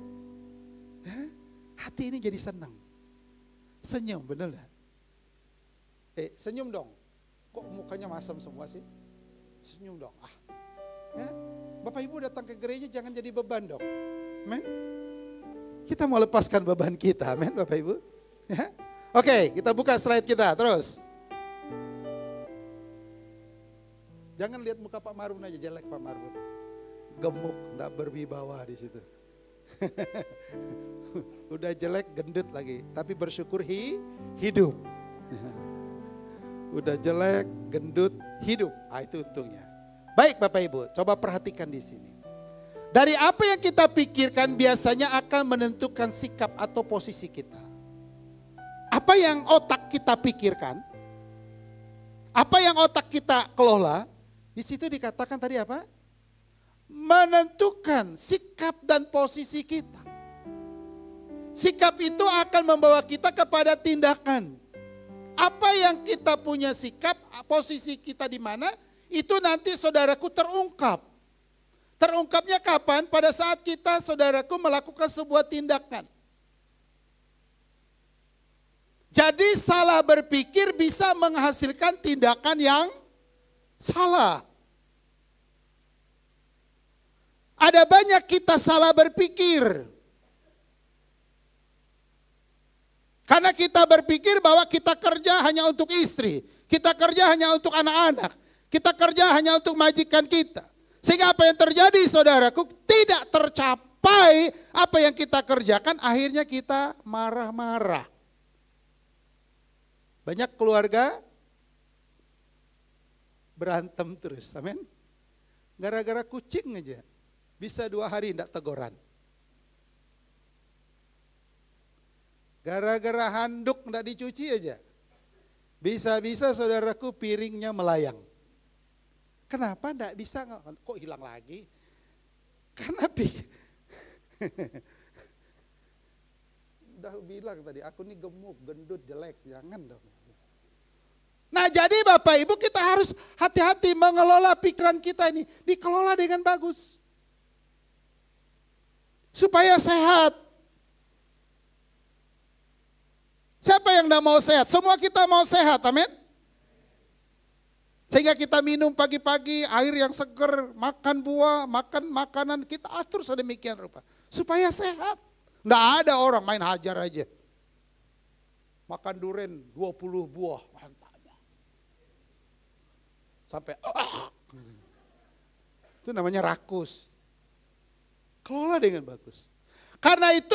Hati ini jadi senang. Senyum, benar gak? Senyum dong. Kok mukanya masam semua sih? Senyum dong. Ya. Bapak Ibu datang ke gereja jangan jadi beban dong. Amen. Kita mau lepaskan beban kita. Amen Bapak Ibu. Ya. Oke, kita buka slide kita terus. Jangan lihat muka Pak Marun aja, jelek Pak Marun. Gemuk, enggak berwibawa di situ. Udah jelek, gendut lagi. Tapi bersyukur hidup. Udah jelek, gendut, hidup. Itu untungnya. Baik Bapak Ibu, coba perhatikan di sini. Dari apa yang kita pikirkan biasanya akan menentukan sikap atau posisi kita. Apa yang otak kita pikirkan, apa yang otak kita kelola, di situ dikatakan tadi apa? Menentukan sikap dan posisi kita. Sikap itu akan membawa kita kepada tindakan. Apa yang kita punya sikap, posisi kita di mana, itu nanti saudaraku terungkap. Terungkapnya kapan? Pada saat kita saudaraku melakukan sebuah tindakan. Jadi salah berpikir bisa menghasilkan tindakan yang salah. Ada banyak kita salah berpikir. Karena kita berpikir bahwa kita kerja hanya untuk istri. Kita kerja hanya untuk anak-anak. Kita kerja hanya untuk majikan kita. Sehingga apa yang terjadi saudaraku, tidak tercapai apa yang kita kerjakan. Akhirnya kita marah-marah. Banyak keluarga berantem terus, amin. Gara-gara kucing aja, bisa 2 hari tidak teguran. Gara-gara handuk tidak dicuci aja, bisa-bisa saudaraku piringnya melayang. Kenapa tidak bisa? Kok hilang lagi? Karena udah bilang tadi, aku nih gemuk, gendut, jelek, jangan dong. Nah jadi Bapak Ibu kita harus hati-hati mengelola pikiran kita ini. Dikelola dengan bagus. Supaya sehat. Siapa yang tidak mau sehat? Semua kita mau sehat, amin. Sehingga kita minum pagi-pagi air yang seger, makan buah, makan makanan, kita atur sedemikian rupa. Supaya sehat. Tidak ada orang main hajar aja. Makan durian 20 buah. Sampai itu namanya rakus. Kelola dengan bagus. Karena itu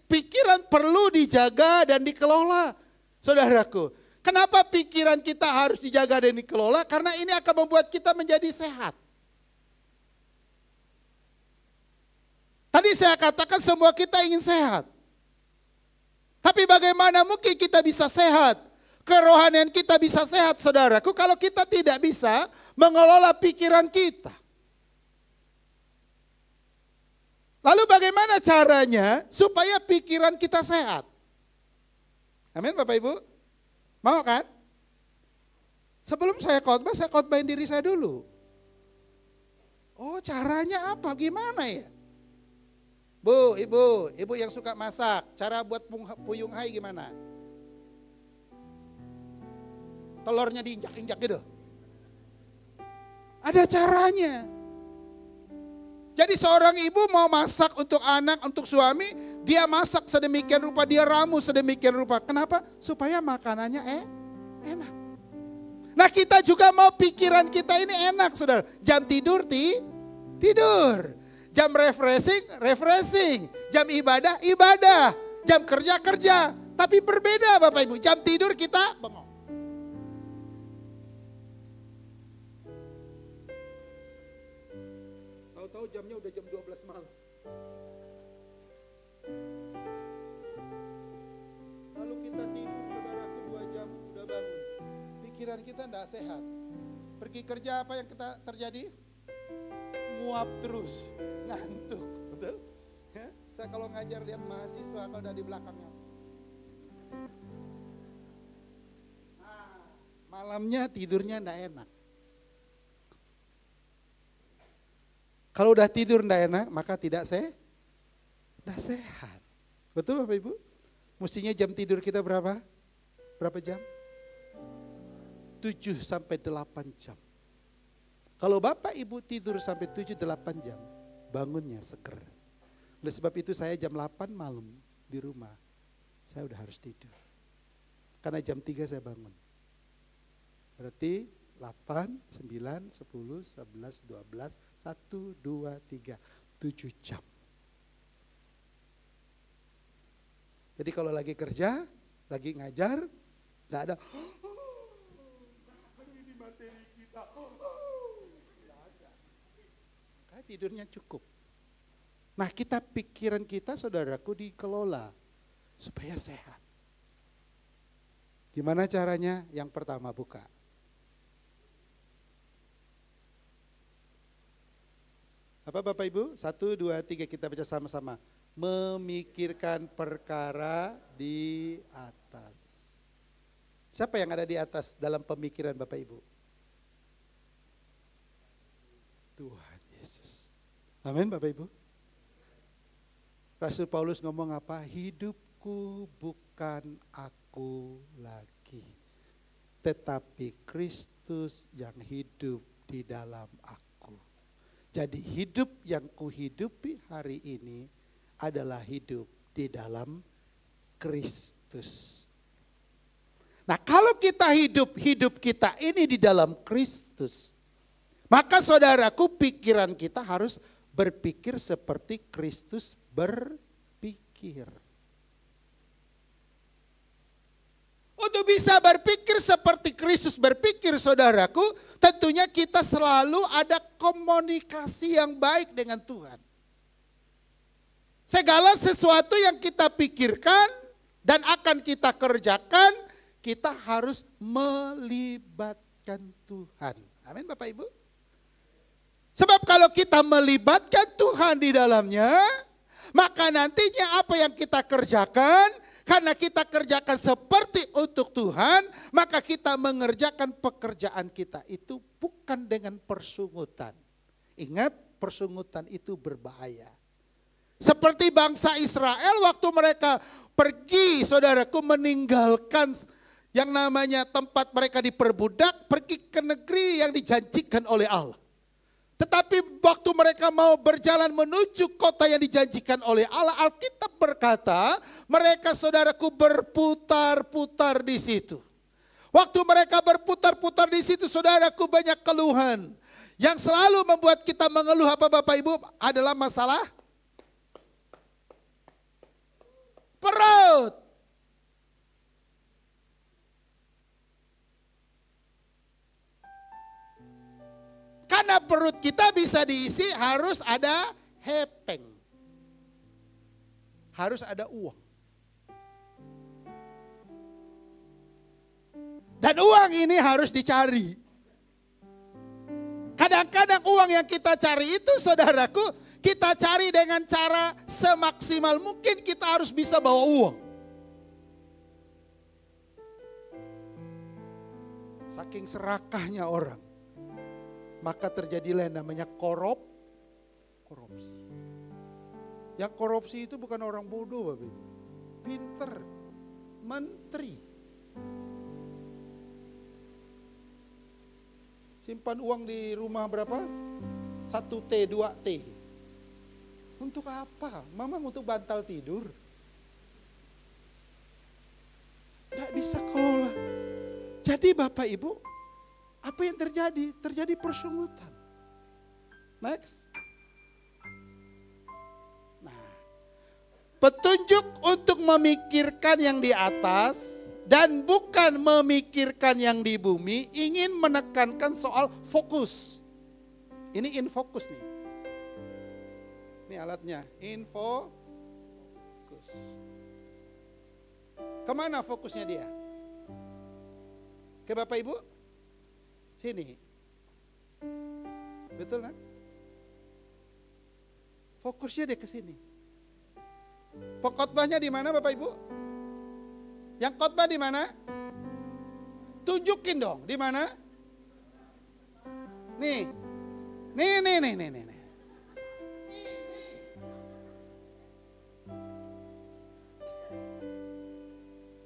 pikiran perlu dijaga dan dikelola. Saudaraku, kenapa pikiran kita harus dijaga dan dikelola? Karena ini akan membuat kita menjadi sehat. Tadi saya katakan semua kita ingin sehat. Tapi bagaimana mungkin kita bisa sehat? Kerohanian kita bisa sehat saudaraku kalau kita tidak bisa mengelola pikiran kita. Lalu bagaimana caranya supaya pikiran kita sehat? Amin Bapak Ibu? Mau kan? Sebelum saya khotbahin diri saya dulu. Oh caranya apa? Gimana ya? Bu, ibu yang suka masak, cara buat puyung hai gimana? Telurnya diinjak-injak gitu. Ada caranya. Jadi seorang ibu mau masak untuk anak, untuk suami, dia masak sedemikian rupa, dia ramu sedemikian rupa. Kenapa? Supaya makanannya enak. Nah kita juga mau pikiran kita ini enak saudara. Jam tidur, tidur. Jam refreshing. Jam ibadah. Jam kerja. Tapi berbeda Bapak Ibu. Jam tidur kita bengong. Tahu jamnya udah jam 12 malam. Lalu kita tidur saudaraku 2 jam udah bangun. Pikiran kita enggak sehat. Pergi kerja apa yang kita terjadi? Nguap terus, ngantuk, betul? Ya? Saya kalau ngajar lihat mahasiswa kalau udah di belakangnya. Nah, malamnya tidurnya enggak enak. Kalau udah tidur enggak enak, maka tidak sehat. Betul Bapak Ibu? Mestinya jam tidur kita berapa? Berapa jam? 7 sampai 8 jam. Kalau Bapak Ibu tidur sampai 7-8 jam, bangunnya seger. Oleh sebab itu saya jam 8 malam di rumah, saya udah harus tidur. Karena jam 3 saya bangun. Berarti 8, 9, 10, 11, 12, 1, 2, 3, 7 jam. Jadi kalau lagi kerja, lagi ngajar, enggak ada ini materi kita. Enggak ada. Karena tidurnya cukup. Nah, pikiran kita saudaraku dikelola supaya sehat. Gimana caranya? Yang pertama buka. Apa Bapak Ibu? 1, 2, 3 kita baca sama-sama. Memikirkan perkara di atas. Siapa yang ada di atas dalam pemikiran Bapak Ibu? Tuhan Yesus. Amin Bapak Ibu. Rasul Paulus ngomong apa? Hidupku bukan aku lagi, tetapi Kristus yang hidup di dalam aku. Jadi hidup yang kuhidupi hari ini adalah hidup di dalam Kristus. Nah, kalau kita hidup kita ini di dalam Kristus, maka saudaraku, pikiran kita harus berpikir seperti Kristus berpikir. Untuk bisa berpikir seperti Kristus berpikir, saudaraku, tentunya kita selalu ada komunikasi yang baik dengan Tuhan. Segala sesuatu yang kita pikirkan dan akan kita kerjakan, kita harus melibatkan Tuhan. Amin Bapak Ibu. Sebab kalau kita melibatkan Tuhan di dalamnya, maka nantinya apa yang kita kerjakan, karena kita kerjakan seperti untuk Tuhan, maka kita mengerjakan pekerjaan kita itu bukan dengan persungutan. Ingat, persungutan itu berbahaya. Seperti bangsa Israel waktu mereka pergi, saudaraku, meninggalkan yang namanya tempat mereka diperbudak, pergi ke negeri yang dijanjikan oleh Allah. Tetapi waktu mereka mau berjalan menuju kota yang dijanjikan oleh Allah, Alkitab berkata mereka, saudaraku, berputar-putar di situ. Waktu mereka berputar-putar di situ, saudaraku, banyak keluhan. Yang selalu membuat kita mengeluh apa Bapak Ibu adalah masalah perut. Karena perut kita bisa diisi harus ada hepeng. Harus ada uang. Dan uang ini harus dicari. Kadang-kadang uang yang kita cari itu, saudaraku, kita cari dengan cara semaksimal mungkin kita harus bisa bawa uang. Saking serakahnya orang. Maka terjadilah yang namanya korupsi. Yang korupsi itu bukan orang bodoh, Bapak Ibu. Pinter, menteri. Simpan uang di rumah berapa? 1T, 2T. Untuk apa? Memang untuk bantal tidur. Gak bisa kelola. Jadi Bapak Ibu, apa yang terjadi? Terjadi persungutan. Next. Nah, petunjuk untuk memikirkan yang di atas dan bukan memikirkan yang di bumi, ingin menekankan soal fokus. Ini infokus nih. Ini alatnya, infokus. Kemana fokusnya dia? Ke Bapak Ibu? Sini. Betul kan? Fokusnya dia ke sini. Pengkhotbahnya di mana Bapak Ibu? Yang khotbah di mana? Tunjukin dong, di mana? Nih. Nih.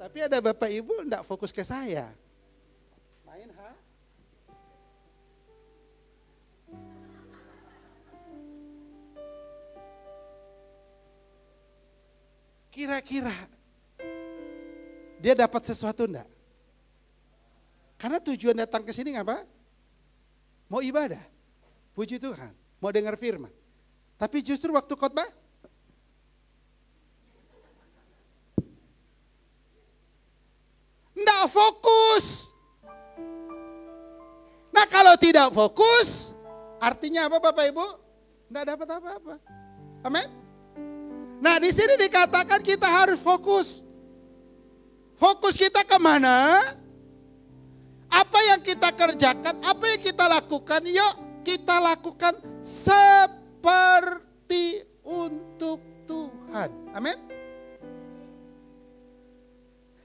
Tapi ada Bapak Ibu enggak fokus ke saya. Main ha? Kira-kira dia dapat sesuatu enggak? Karena tujuan datang ke sini ngapa? Mau ibadah, puji Tuhan, mau dengar firman. Tapi justru waktu khotbah, enggak fokus. Nah kalau tidak fokus, artinya apa Bapak Ibu? Enggak dapat apa-apa. Amin. Nah di sini dikatakan kita harus fokus. Fokus kita kemana? Apa yang kita kerjakan, apa yang kita lakukan, yuk kita lakukan seperti untuk Tuhan. Amin.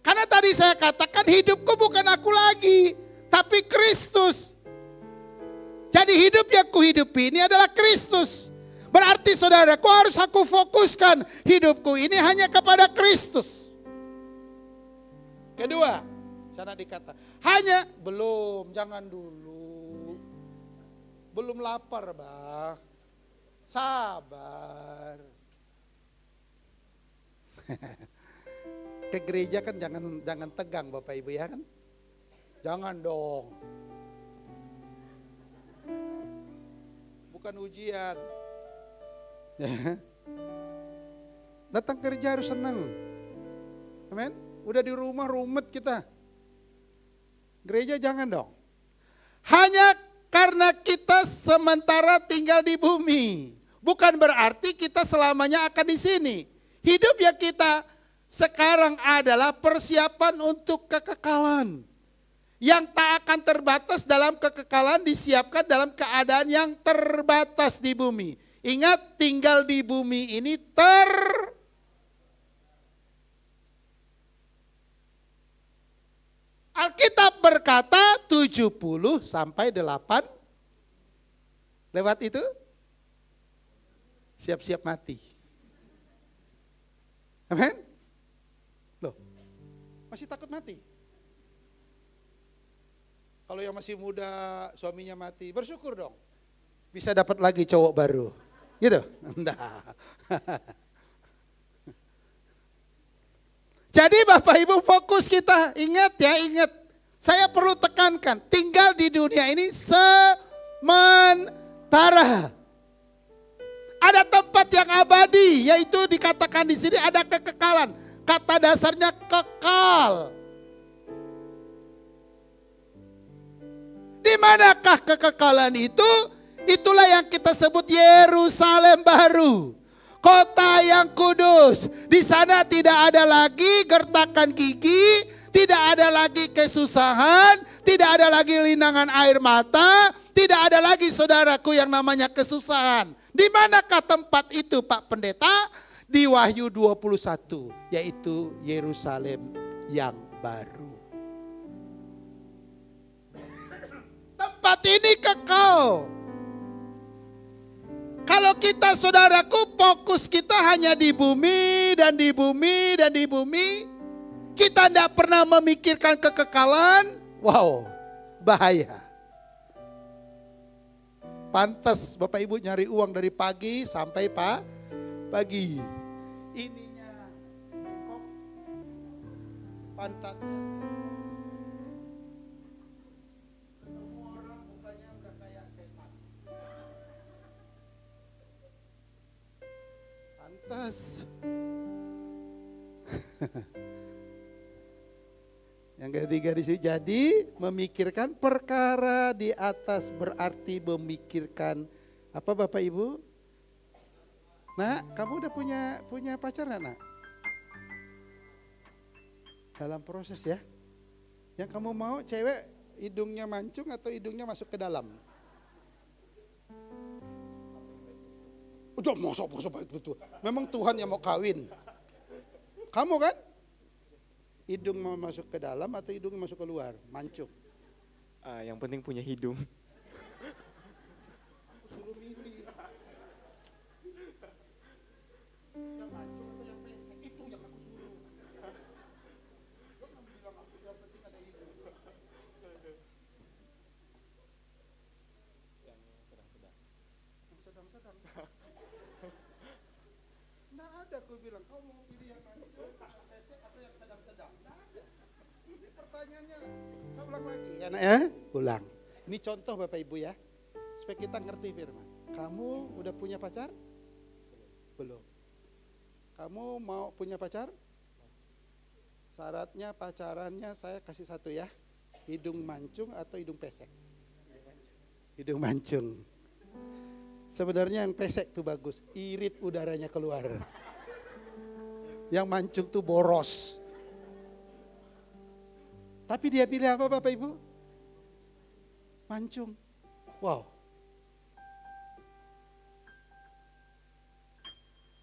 Karena tadi saya katakan hidupku bukan aku lagi, tapi Kristus. Jadi hidup yang kuhidupi ini adalah Kristus. Berarti saudaraku harus aku fokuskan hidupku ini hanya kepada Kristus. Kedua, cara dikata, jangan dulu. Belum lapar, Bah. Sabar. Ke gereja kan jangan tegang Bapak Ibu ya kan? Jangan dong. Bukan ujian. Datang kerja harus senang. Amin. Udah di rumah rumet kita. Gereja jangan dong. Hanya karena kita sementara tinggal di bumi. Bukan berarti kita selamanya akan di sini. Hidup yang kita sekarang adalah persiapan untuk kekekalan. Yang tak akan terbatas dalam kekekalan disiapkan dalam keadaan yang terbatas di bumi. Ingat, tinggal di bumi ini Alkitab berkata 70 sampai 8. Lewat itu siap-siap mati. Amin. Loh, masih takut mati? Kalau yang masih muda suaminya mati, bersyukur dong. Bisa dapat lagi cowok baru. Gitu? Enggak. Jadi Bapak Ibu fokus kita, ingat ya, ingat. Saya perlu tekankan, tinggal di dunia ini sementara. Ada tempat yang abadi, yaitu dikatakan di sini ada kekekalan. Kata dasarnya kekal. Di manakah kekekalan itu? Itulah yang kita sebut Yerusalem baru. Kota yang kudus. Di sana tidak ada lagi gertakan gigi, tidak ada lagi kesusahan, tidak ada lagi linangan air mata, tidak ada lagi saudaraku yang namanya kesusahan. Di manakah tempat itu Pak Pendeta? Di Wahyu 21, yaitu Yerusalem yang baru. Tempat ini kekal. Kalau kita saudaraku fokus kita hanya di bumi dan di bumi dan di bumi. Kita tidak pernah memikirkan kekekalan. Wow, bahaya. Pantas Bapak Ibu nyari uang dari pagi sampai pagi. Ininya bengkok, pantatnya. Ketemu orang mukanya udah kayak setan. Pantas. Yang ketiga di sini, jadi memikirkan perkara di atas berarti memikirkan apa Bapak Ibu? Nak, kamu udah punya pacar nak? Dalam proses ya. Yang kamu mau cewek hidungnya mancung atau hidungnya masuk ke dalam? Udah masuk baik betul. Memang Tuhan yang mau kawin. Kamu kan? Hidung mau masuk ke dalam atau hidung masuk keluar? Mancung. Yang penting punya hidung. Aku suruh milih. Yang mancung atau yang pesek? Itu yang aku suruh. Jangan bilang aku yang penting ada hidung. Yang sedang-sedang. Yang sedang-sedang. Nggak ada aku bilang, kau mau pilih yang mancung, pesek atau yang sedang-sedang? Nggak ada. Ini pertanyaannya, saya ulang lagi. Ya nak ya, ulang. Ini contoh Bapak Ibu ya, supaya kita ngerti firman. Kamu udah punya pacar? Belum. Kamu mau punya pacar? Syaratnya pacarannya saya kasih satu ya. Hidung mancung atau hidung pesek? Hidung mancung. Sebenarnya yang pesek tuh bagus, irit udaranya keluar. Yang mancung tuh boros. Tapi dia pilih apa Bapak Ibu? Mancung. Wow.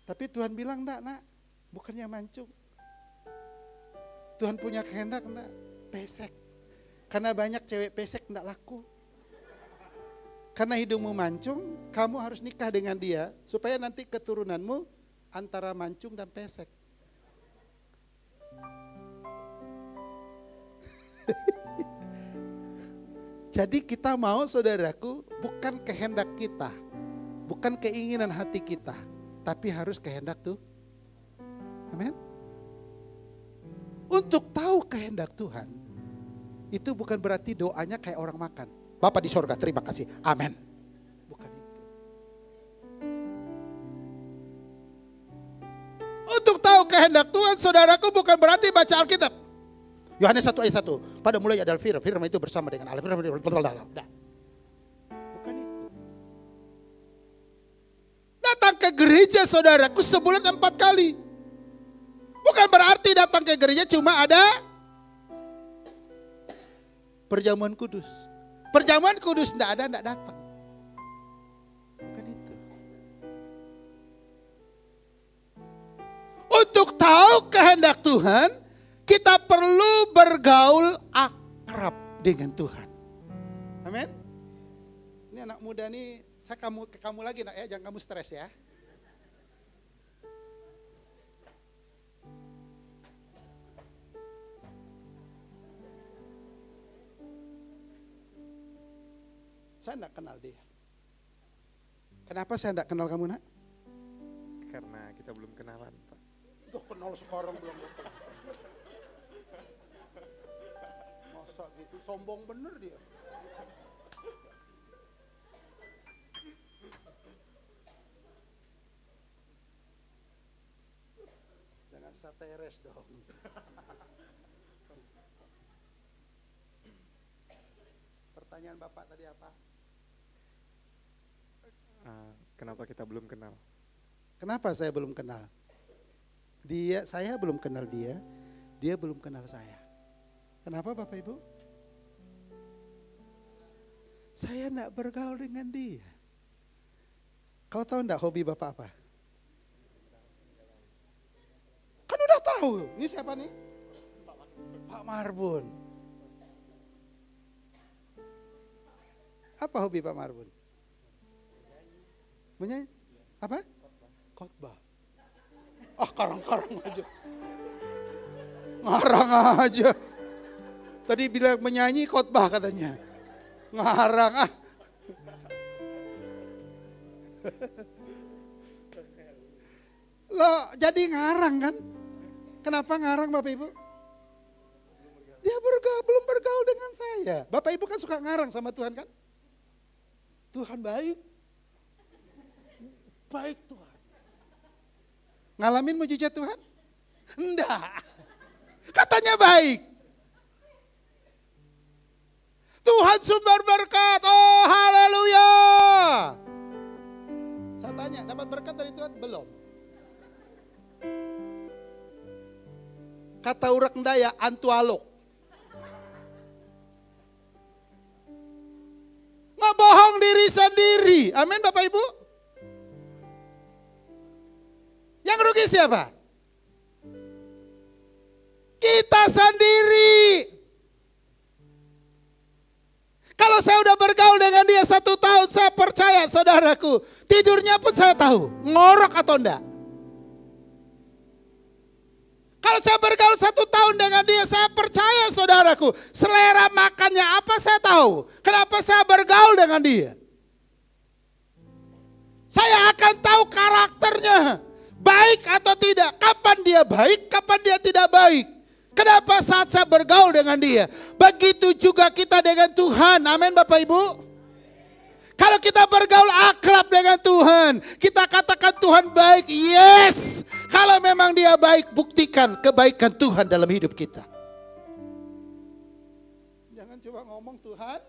Tapi Tuhan bilang enggak nak, bukannya mancung. Tuhan punya kehendak enggak, pesek. Karena banyak cewek pesek enggak laku. Karena hidungmu mancung, kamu harus nikah dengan dia supaya nanti keturunanmu antara mancung dan pesek. Jadi kita mau saudaraku bukan kehendak kita, Bukan keinginan hati kita, tapi harus kehendak tuh. Amin. Untuk tahu kehendak Tuhan, itu bukan berarti doanya kayak orang makan. Bapa di sorga, terima kasih. Amin. Bukan itu. Untuk tahu kehendak Tuhan, saudaraku, bukan berarti baca Alkitab. Yohanes 1 ayat 1. Pada mulanya adalah firman. Firman itu bersama dengan Allah. Bukan itu. Datang ke gereja, saudaraku, sebulan 4 kali. Bukan berarti datang ke gereja cuma ada perjamuan kudus. Perjamuan kudus tidak ada, tidak datang. Bukan itu. Untuk tahu kehendak Tuhan, kita perlu bergaul akrab dengan Tuhan. Amin. Ini anak muda nih, saya ke kamu lagi nak ya, jangan kamu stres ya. Saya tidak kenal dia. Kenapa saya tidak kenal kamu, nak? Karena kita belum kenalan, Pak. Udah kenal sekarang belum kenal. Masa gitu, sombong bener dia. Jangan sateres dong. Pertanyaan Bapak tadi apa? Kenapa kita belum kenal? Kenapa saya belum kenal? Saya belum kenal dia belum kenal saya. Kenapa Bapak Ibu? Saya enggak bergaul dengan dia. Kau tahu enggak hobi Bapak apa? Kan udah tahu. Ini siapa nih? Pak Marbun. Apa hobi Pak Marbun? Menyanyi? Apa? Khotbah. Karang-karang aja. Ngarang aja. Tadi bilang menyanyi, khotbah katanya. Ngarang ah. Loh, jadi ngarang kan? Kenapa ngarang Bapak Ibu? Dia belum bergaul dengan saya. Bapak Ibu kan suka ngarang sama Tuhan kan? Tuhan baik. Baik Tuhan. Ngalamin mujizat Tuhan? Enggak. Katanya baik. Tuhan sumber berkat. Oh haleluya. Saya tanya, dapat berkat dari Tuhan? Belum. Kata orang Daya, antualok. Ngebohong diri sendiri. Amin Bapak Ibu. Yang rugi siapa? Kita sendiri. Kalau saya udah bergaul dengan dia 1 tahun, saya percaya saudaraku, tidurnya pun saya tahu, ngorok atau enggak. Kalau saya bergaul 1 tahun dengan dia, saya percaya saudaraku, selera makannya apa saya tahu. Kenapa saya bergaul dengan dia? Saya akan tahu karakternya, baik atau tidak. Kapan dia baik, kapan dia tidak baik. Kenapa saat saya bergaul dengan dia? Begitu juga kita dengan Tuhan. Amin Bapak Ibu. Kalau kita bergaul akrab dengan Tuhan, kita katakan Tuhan baik. Yes. Kalau memang dia baik, buktikan kebaikan Tuhan dalam hidup kita. Jangan cuma ngomong Tuhan,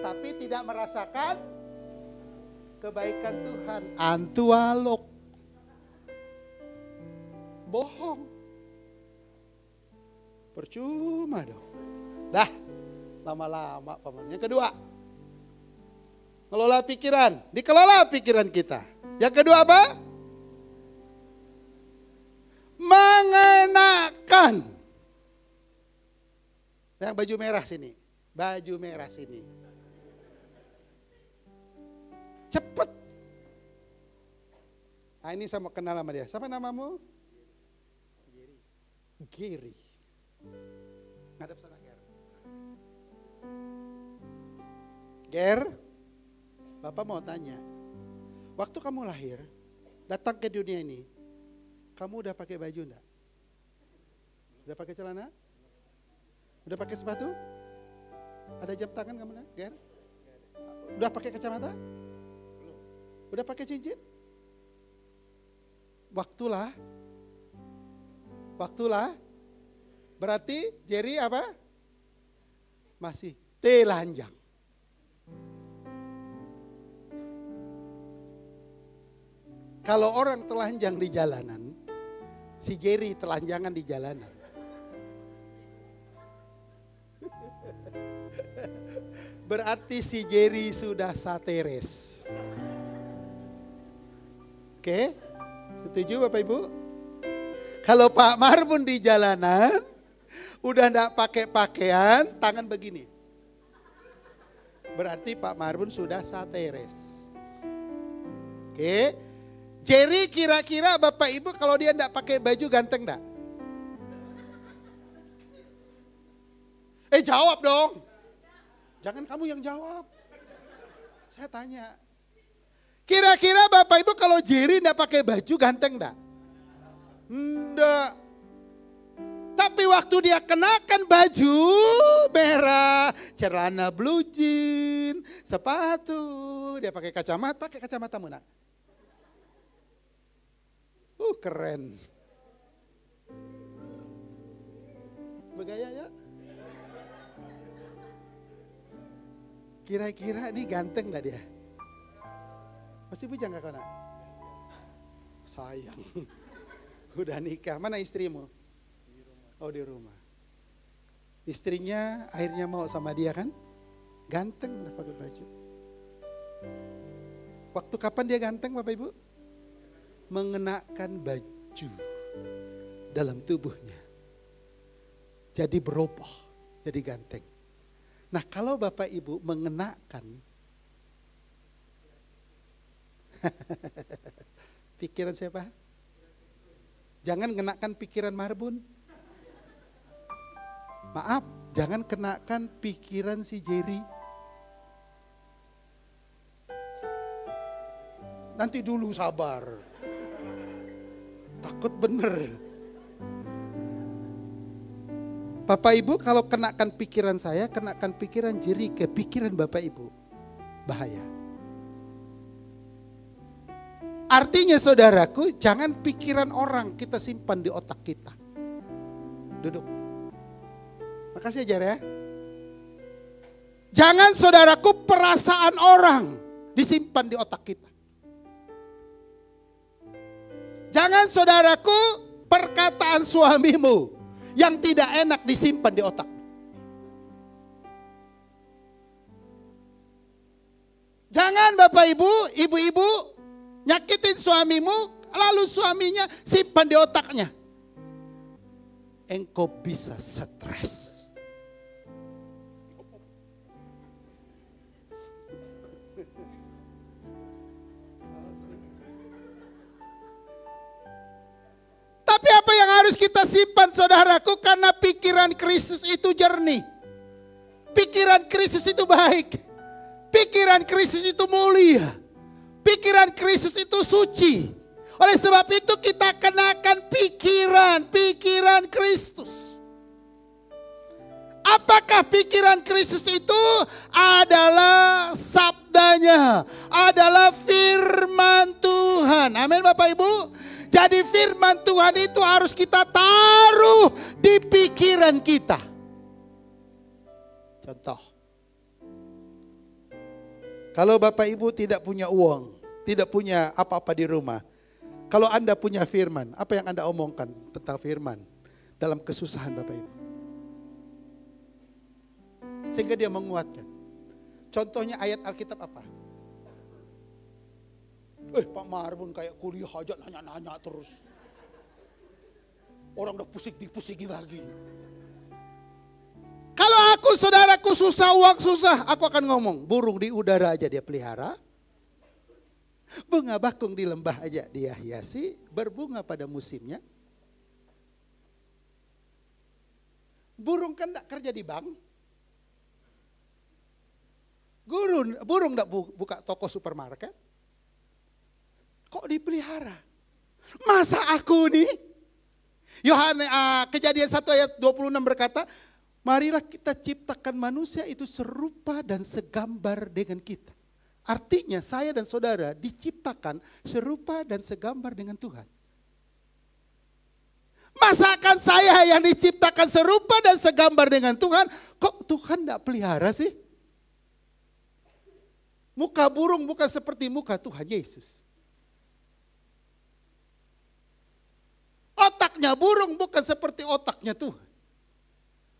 tapi tidak merasakan kebaikan Tuhan. Antualok. Bohong. Percuma dong. Dah, lama-lama paman. Yang kedua, ngelola pikiran. Dikelola pikiran kita. Yang kedua apa? Mengenakan. Yang baju merah sini. Baju merah sini. Cepet. Nah ini saya mau kenal sama dia. Siapa namamu? Gary. Ngadep sana Gary. Ger, Bapak mau tanya, waktu kamu lahir, datang ke dunia ini, kamu udah pakai baju enggak? Udah pakai celana? Udah pakai sepatu? Ada jam tangan kamu enggak, Ger? Udah pakai kacamata? Belum. Udah pakai cincin? Waktulah. Berarti Jerry apa? Masih telanjang. Kalau orang telanjang di jalanan, si Jerry telanjangan di jalanan. Berarti si Jerry sudah sateres. Oke, setuju Bapak Ibu? Kalau Pak Marbun di jalanan, udah enggak pakai pakaian, tangan begini. Berarti Pak Marbun sudah sateres. Oke, Jerry kira-kira Bapak Ibu kalau dia enggak pakai baju ganteng enggak? Jawab dong. Jangan kamu yang jawab. Saya tanya. Kira-kira Bapak Ibu kalau Jerry enggak pakai baju ganteng enggak? Enggak. Tapi waktu dia kenakan baju merah, celana blue jean, sepatu, dia pakai kacamata Muna. Keren. Bergaya ya? Kira-kira ini ganteng enggak dia? Masih bujang gak kau nak? Sayang. Udah nikah. Mana istrimu? Oh di rumah. Istrinya akhirnya mau sama dia kan? Ganteng udah pakai baju. Waktu kapan dia ganteng Bapak Ibu? Mengenakan baju dalam tubuhnya. Jadi berubah, jadi ganteng. Nah kalau Bapak Ibu mengenakan pikiran siapa? Jangan kenakan pikiran Marbun. Maaf, jangan kenakan pikiran si Jerry. Nanti dulu sabar. Takut bener. Bapak Ibu kalau kenakan pikiran saya, kenakan pikiran Jerry ke pikiran Bapak Ibu. Bahaya. Artinya saudaraku, jangan pikiran orang kita simpan di otak kita. Duduk. Makasih ya Jar ya. Jangan saudaraku perasaan orang disimpan di otak kita. Jangan saudaraku perkataan suamimu yang tidak enak disimpan di otak. Jangan Bapak Ibu, ibu-ibu nyakitin suamimu, lalu suaminya simpan di otaknya. Engkau bisa stres. Tapi apa yang harus kita simpan saudaraku? Karena pikiran Kristus itu jernih. Pikiran Kristus itu baik. Pikiran Kristus itu mulia. Pikiran Kristus itu suci. Oleh sebab itu kita kenakan pikiran Kristus. Apakah pikiran Kristus itu? Adalah sabdanya, adalah firman Tuhan. Amin Bapak Ibu. Jadi firman Tuhan itu harus kita taruh di pikiran kita. Contoh. Kalau Bapak Ibu tidak punya uang, tidak punya apa-apa di rumah. Kalau Anda punya firman, apa yang Anda omongkan tentang firman dalam kesusahan Bapak Ibu? Sehingga dia menguatkan. Contohnya ayat Alkitab apa? Pak Marbun kayak kuliah aja nanya-nanya terus. Orang udah pusing lagi. Kalau aku saudaraku susah, uang susah, aku akan ngomong. Burung di udara aja dia pelihara. Bunga bakung di lembah aja dia hiasi. Berbunga pada musimnya. Burung kan gak kerja di bank. Burung enggak buka toko supermarket? Kok dipelihara? Masa aku nih? Yohanes Kejadian 1 ayat 26 berkata, marilah kita ciptakan manusia itu serupa dan segambar dengan kita. Artinya saya dan saudara diciptakan serupa dan segambar dengan Tuhan. Masakan saya yang diciptakan serupa dan segambar dengan Tuhan, kok Tuhan tidak pelihara sih? Muka burung bukan seperti muka Tuhan Yesus. Otaknya burung bukan seperti otaknya Tuhan.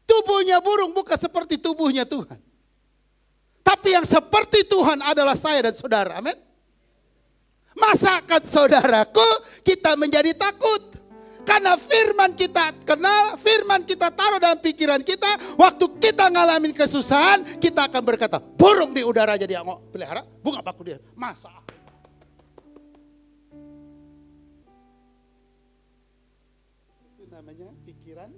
Tubuhnya burung bukan seperti tubuhnya Tuhan. Tapi yang seperti Tuhan adalah saya dan saudara, amin. Masakan saudaraku kita menjadi takut? Karena firman kita kenal, firman kita taruh dalam pikiran kita. Waktu kita ngalamin kesusahan, kita akan berkata, burung di udara jadi pelihara, bunga baku dia. Masa? Itu namanya pikiran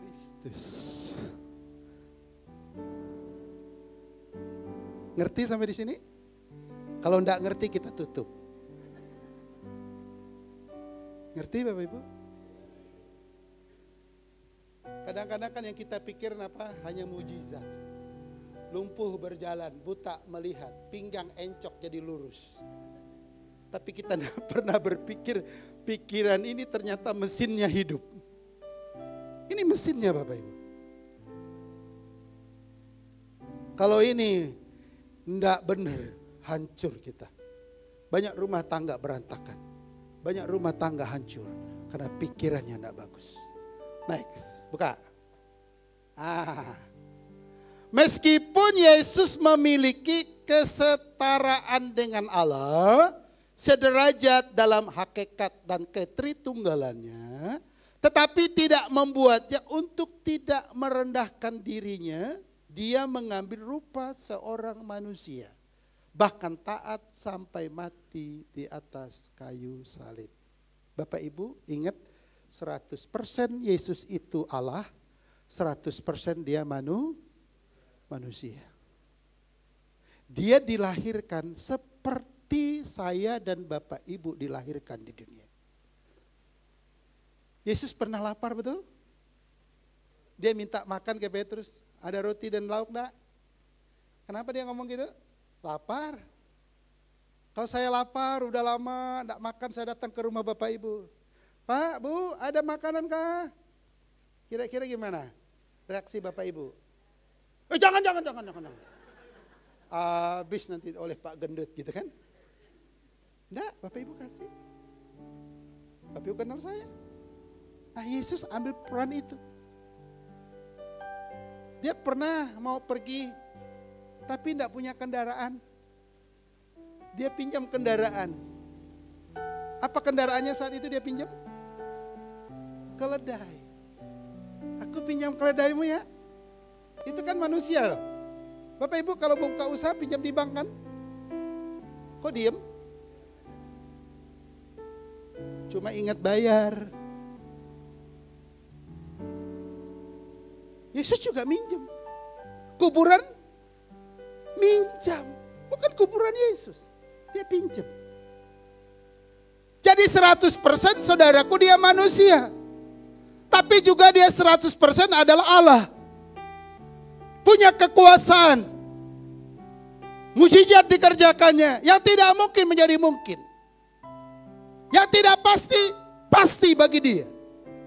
Kristus. Ngerti sampai di sini? Kalau enggak ngerti kita tutup. Ngerti Bapak Ibu? Kadang-kadang kan yang kita pikir apa? Hanya mujizat. Lumpuh berjalan, buta melihat, pinggang encok jadi lurus. Tapi kita tidak pernah berpikir, pikiran ini ternyata mesinnya hidup. Ini mesinnya Bapak Ibu. Kalau ini tidak benar, hancur kita. Banyak rumah tangga berantakan. Banyak rumah tangga hancur karena pikirannya tidak bagus. Next, buka. Meskipun Yesus memiliki kesetaraan dengan Allah, sederajat dalam hakikat dan ketritunggalannya, tetapi tidak membuatnya untuk tidak merendahkan dirinya, dia mengambil rupa seorang manusia. Bahkan taat sampai mati di atas kayu salib. Bapak Ibu ingat 100% Yesus itu Allah, 100% dia manusia. Dia dilahirkan seperti saya dan Bapak Ibu dilahirkan di dunia. Yesus pernah lapar betul? Dia minta makan ke Petrus, ada roti dan lauk enggak? Kenapa dia ngomong gitu? Lapar. Kalau saya lapar, udah lama enggak makan, saya datang ke rumah Bapak Ibu. Pak, Bu, ada makanan kah? Kira-kira gimana reaksi Bapak Ibu? Jangan. Habis nanti oleh Pak Gendut gitu kan. Enggak, Bapak Ibu kasih. Bapak Ibu kenal saya. Nah Yesus ambil peran itu. Dia pernah mau pergi tapi tidak punya kendaraan. Dia pinjam kendaraan. Apa kendaraannya saat itu dia pinjam? Keledai. Aku pinjam keledaimu ya. Itu kan manusia loh. Bapak Ibu kalau buka usaha pinjam di bank kan? Kok diem? Cuma ingat bayar. Yesus juga minjem. Kuburan minjam. Bukan kuburan Yesus. Dia pinjam. Jadi 100% saudaraku dia manusia. Tapi juga dia 100% adalah Allah. Punya kekuasaan. Mujizat dikerjakannya. Yang tidak mungkin menjadi mungkin. Yang tidak pasti, pasti bagi dia.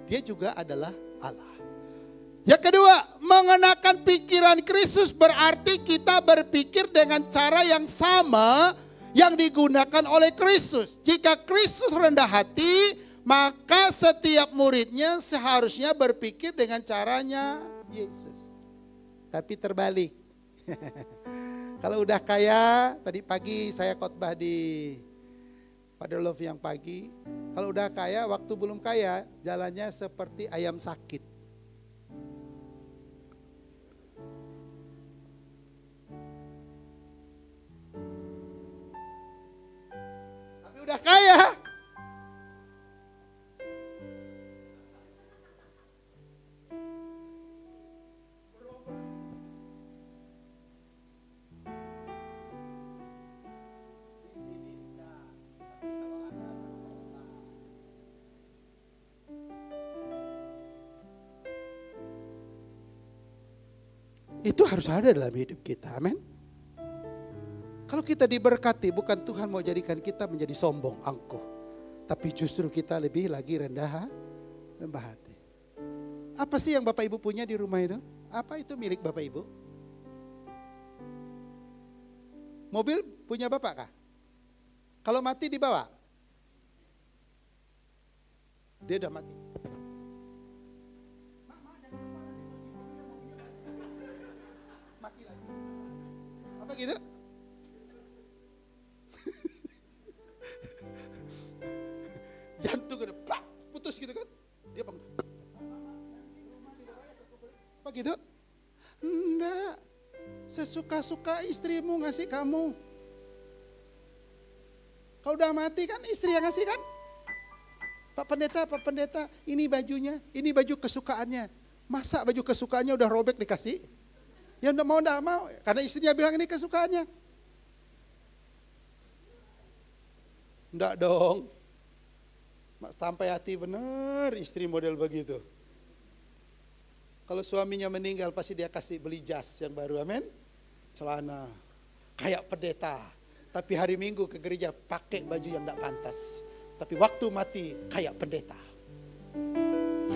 Dia juga adalah Allah. Yang kedua, mengenakan pikiran Kristus berarti kita berpikir dengan cara yang sama yang digunakan oleh Kristus. Jika Kristus rendah hati, maka setiap muridnya seharusnya berpikir dengan caranya Yesus. Tapi terbalik. Kalau udah kaya, tadi pagi saya khotbah di Father Love yang pagi. Kalau udah kaya, waktu belum kaya, jalannya seperti ayam sakit. Udah kaya. Itu harus ada dalam hidup kita, amin. Kalau kita diberkati, bukan Tuhan mau jadikan kita menjadi sombong, angkuh. Tapi justru kita lebih lagi rendah hati. Apa sih yang Bapak Ibu punya di rumah itu? Apa itu milik Bapak Ibu? Mobil punya Bapak kah? Kalau mati dibawa? Dia udah mati. Mati lagi. Apa gitu? Jantung udah putus gitu kan? Dia bangun. Apa gitu? Enggak. Sesuka-suka istrimu ngasih kamu. Kalau udah mati kan istri yang ngasih kan? Pak Pendeta, ini bajunya, ini baju kesukaannya. Masa baju kesukaannya udah robek dikasih? Ya enggak mau, karena istrinya bilang ini kesukaannya. Enggak dong. Sampai hati bener istri model begitu. Kalau suaminya meninggal pasti dia kasih beli jas yang baru, amin. Celana, kayak pendeta. Tapi hari Minggu ke gereja pakai baju yang tidak pantas. Tapi waktu mati kayak pendeta.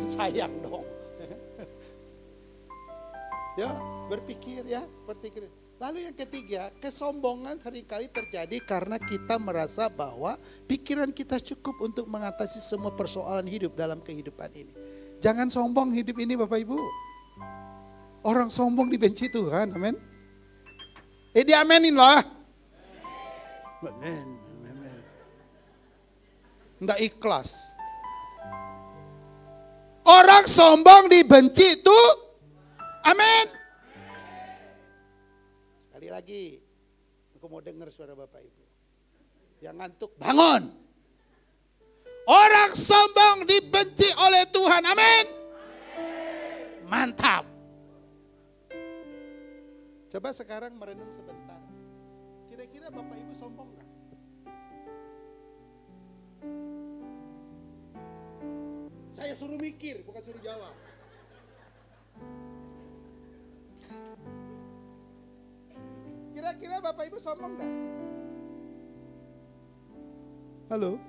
Sayang dong. Ya, berpikir ya seperti itu. Lalu yang ketiga, kesombongan seringkali terjadi karena kita merasa bahwa pikiran kita cukup untuk mengatasi semua persoalan hidup dalam kehidupan ini. Jangan sombong hidup ini Bapak Ibu. Orang sombong dibenci Tuhan, amin. Diamenin lah. Amin. Enggak ikhlas. Orang sombong dibenci itu, amin. Sekali lagi, aku mau dengar suara Bapak Ibu. Yang ngantuk, bangun. Orang sombong dibenci oleh Tuhan, amin. Mantap. Coba sekarang merenung sebentar. Kira-kira Bapak Ibu sombong gak? Saya suruh mikir, bukan suruh jawab. Kira-kira Bapak Ibu sombong gak? Halo?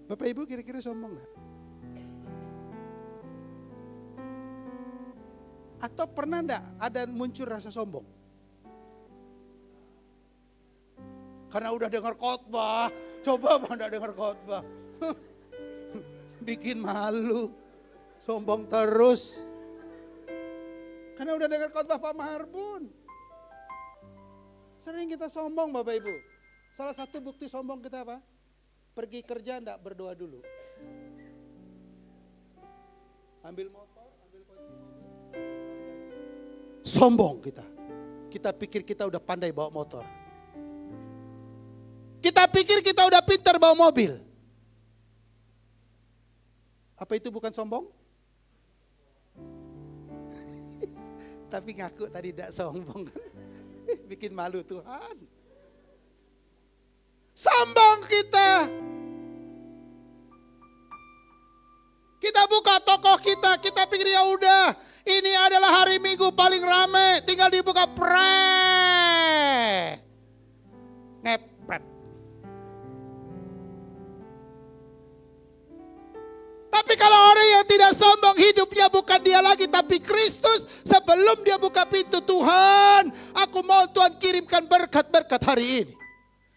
Bapak Ibu kira-kira sombong gak? Atau pernah enggak ada muncul rasa sombong? Karena udah dengar khotbah, coba bang enggak dengar khotbah. Bikin malu, sombong terus. Karena udah dengar khotbah Pak Maharbun. Sering kita sombong Bapak Ibu. Salah satu bukti sombong kita apa? Pergi kerja enggak berdoa dulu. Ambil motor, ambil kunci mobil. Sombong kita. Kita pikir kita udah pandai bawa motor. Kita pikir kita udah pintar bawa mobil. Apa itu bukan sombong? Tapi ngaku tadi tidak sombong kan. Bikin malu Tuhan. Sombong kita. Kita buka toko kita pikir ya udah, ini adalah hari Minggu paling rame, tinggal dibuka ngepet. Tapi kalau orang yang tidak sombong, hidupnya bukan dia lagi tapi Kristus. Sebelum dia buka pintu, Tuhan, aku mau Tuhan kirimkan berkat-berkat hari ini.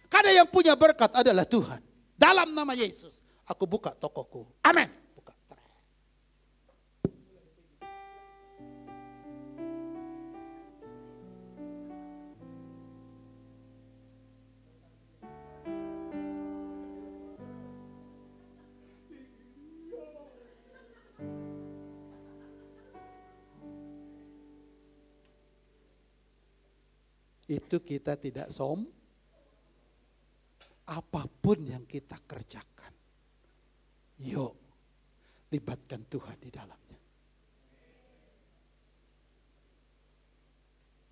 Karena yang punya berkat adalah Tuhan. Dalam nama Yesus, aku buka tokoku. Amin. Itu kita tidak apapun yang kita kerjakan. Yuk, libatkan Tuhan di dalamnya.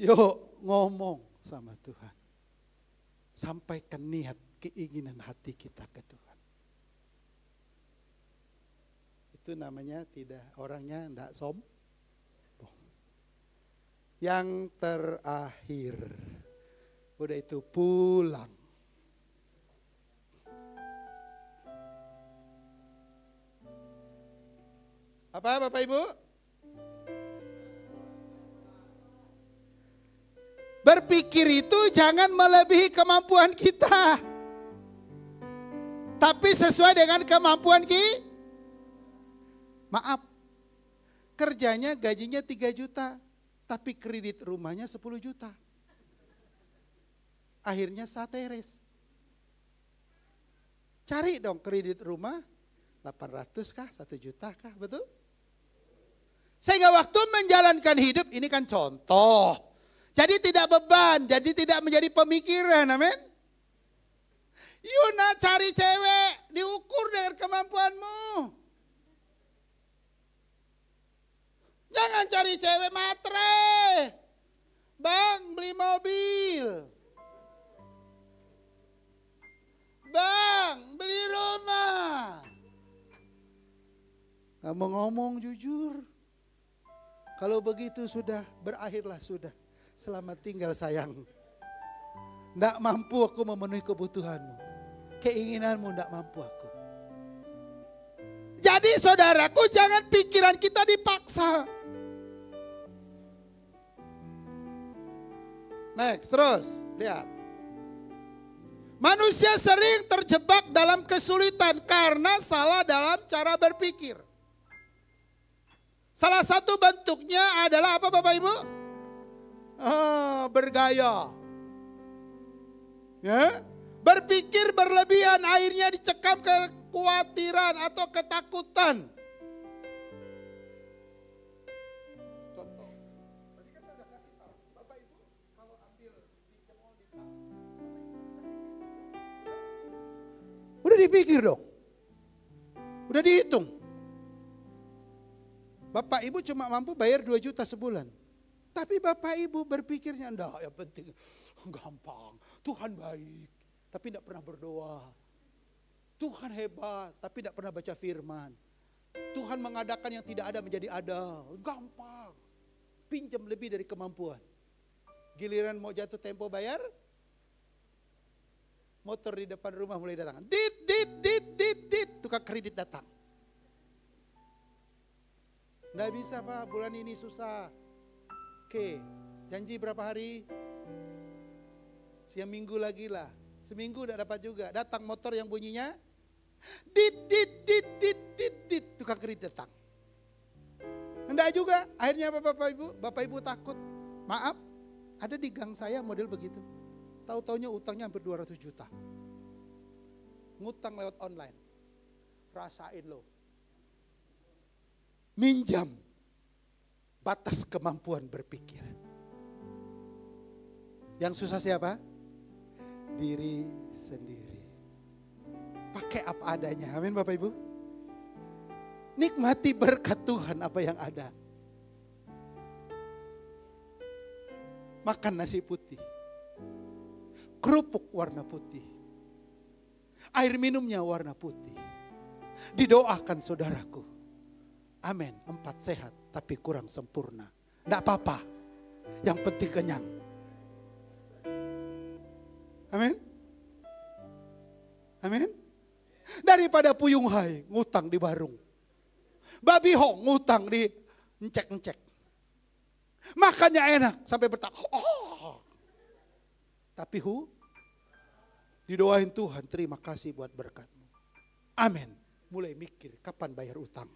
Yuk, ngomong sama Tuhan. Sampaikan niat, keinginan hati kita ke Tuhan. Itu namanya orangnya tidak sombong. Yang terakhir. Udah itu pulang. Apa Bapak Ibu? Berpikir itu jangan melebihi kemampuan kita. Tapi sesuai dengan kemampuan kita. Maaf, kerjanya gajinya 3 juta. Tapi kredit rumahnya 10 juta. Akhirnya sateres. Cari dong kredit rumah 800 kah, 1 juta kah, betul? Sehingga waktu menjalankan hidup, ini kan contoh. Jadi tidak beban, jadi tidak menjadi pemikiran, amin. Yuna cari cewek, diukur dengan kemampuanmu. Jangan cari cewek matre. Bang, beli mobil. Bang, beli rumah. Kamu ngomong jujur. Kalau begitu sudah, berakhirlah sudah. Selamat tinggal sayang. Tidak mampu aku memenuhi kebutuhanmu. Keinginanmu tidak mampu aku. Jadi saudaraku, jangan pikiran kita dipaksa. Next, terus lihat. Manusia sering terjebak dalam kesulitan karena salah dalam cara berpikir. Salah satu bentuknya adalah apa Bapak Ibu? Bergaya. Ya? Berpikir berlebihan, akhirnya dicekam kekhawatiran atau ketakutan. Contoh, tadi kan saya sudah kasih tahu, Bapak Ibu kalau ambil pinjam uang di bank, udah dipikir dong, udah dihitung. Bapak Ibu cuma mampu bayar 2 juta sebulan. Tapi Bapak Ibu berpikirnya, enggak, yang penting gampang, Tuhan baik, tapi tidak pernah berdoa. Tuhan hebat, tapi tidak pernah baca firman. Tuhan mengadakan yang tidak ada menjadi ada, gampang. Pinjam lebih dari kemampuan. Giliran mau jatuh tempo bayar, motor di depan rumah mulai datang. Dit, tukang kredit datang. Nggak bisa Pak, bulan ini susah. Oke, janji berapa hari? Siang minggu lagi lah. Seminggu udah dapat juga. Datang motor yang bunyinya dit, tukang kredit datang. Enggak juga, akhirnya apa Bapak Ibu? Bapak Ibu takut. Maaf, ada di gang saya model begitu. Tahu-taunya utangnya hampir 200 juta. Ngutang lewat online. Rasain loh. Minjam. Batas kemampuan berpikir. Yang susah siapa? Diri sendiri. Pakai apa adanya. Amin Bapak Ibu. Nikmati berkat Tuhan apa yang ada. Makan nasi putih. Kerupuk warna putih. Air minumnya warna putih. Didoakan saudaraku. Amin, 4 sehat tapi kurang sempurna. Tidak apa-apa, yang penting kenyang. Amin. Amin. Daripada puyung hai, ngutang di warung. Babi hong, ngutang di encek-encek. Makannya enak sampai bertak. Oh. Tapi didoain Tuhan, terima kasih buat berkatmu. Amin. Mulai mikir kapan bayar utang.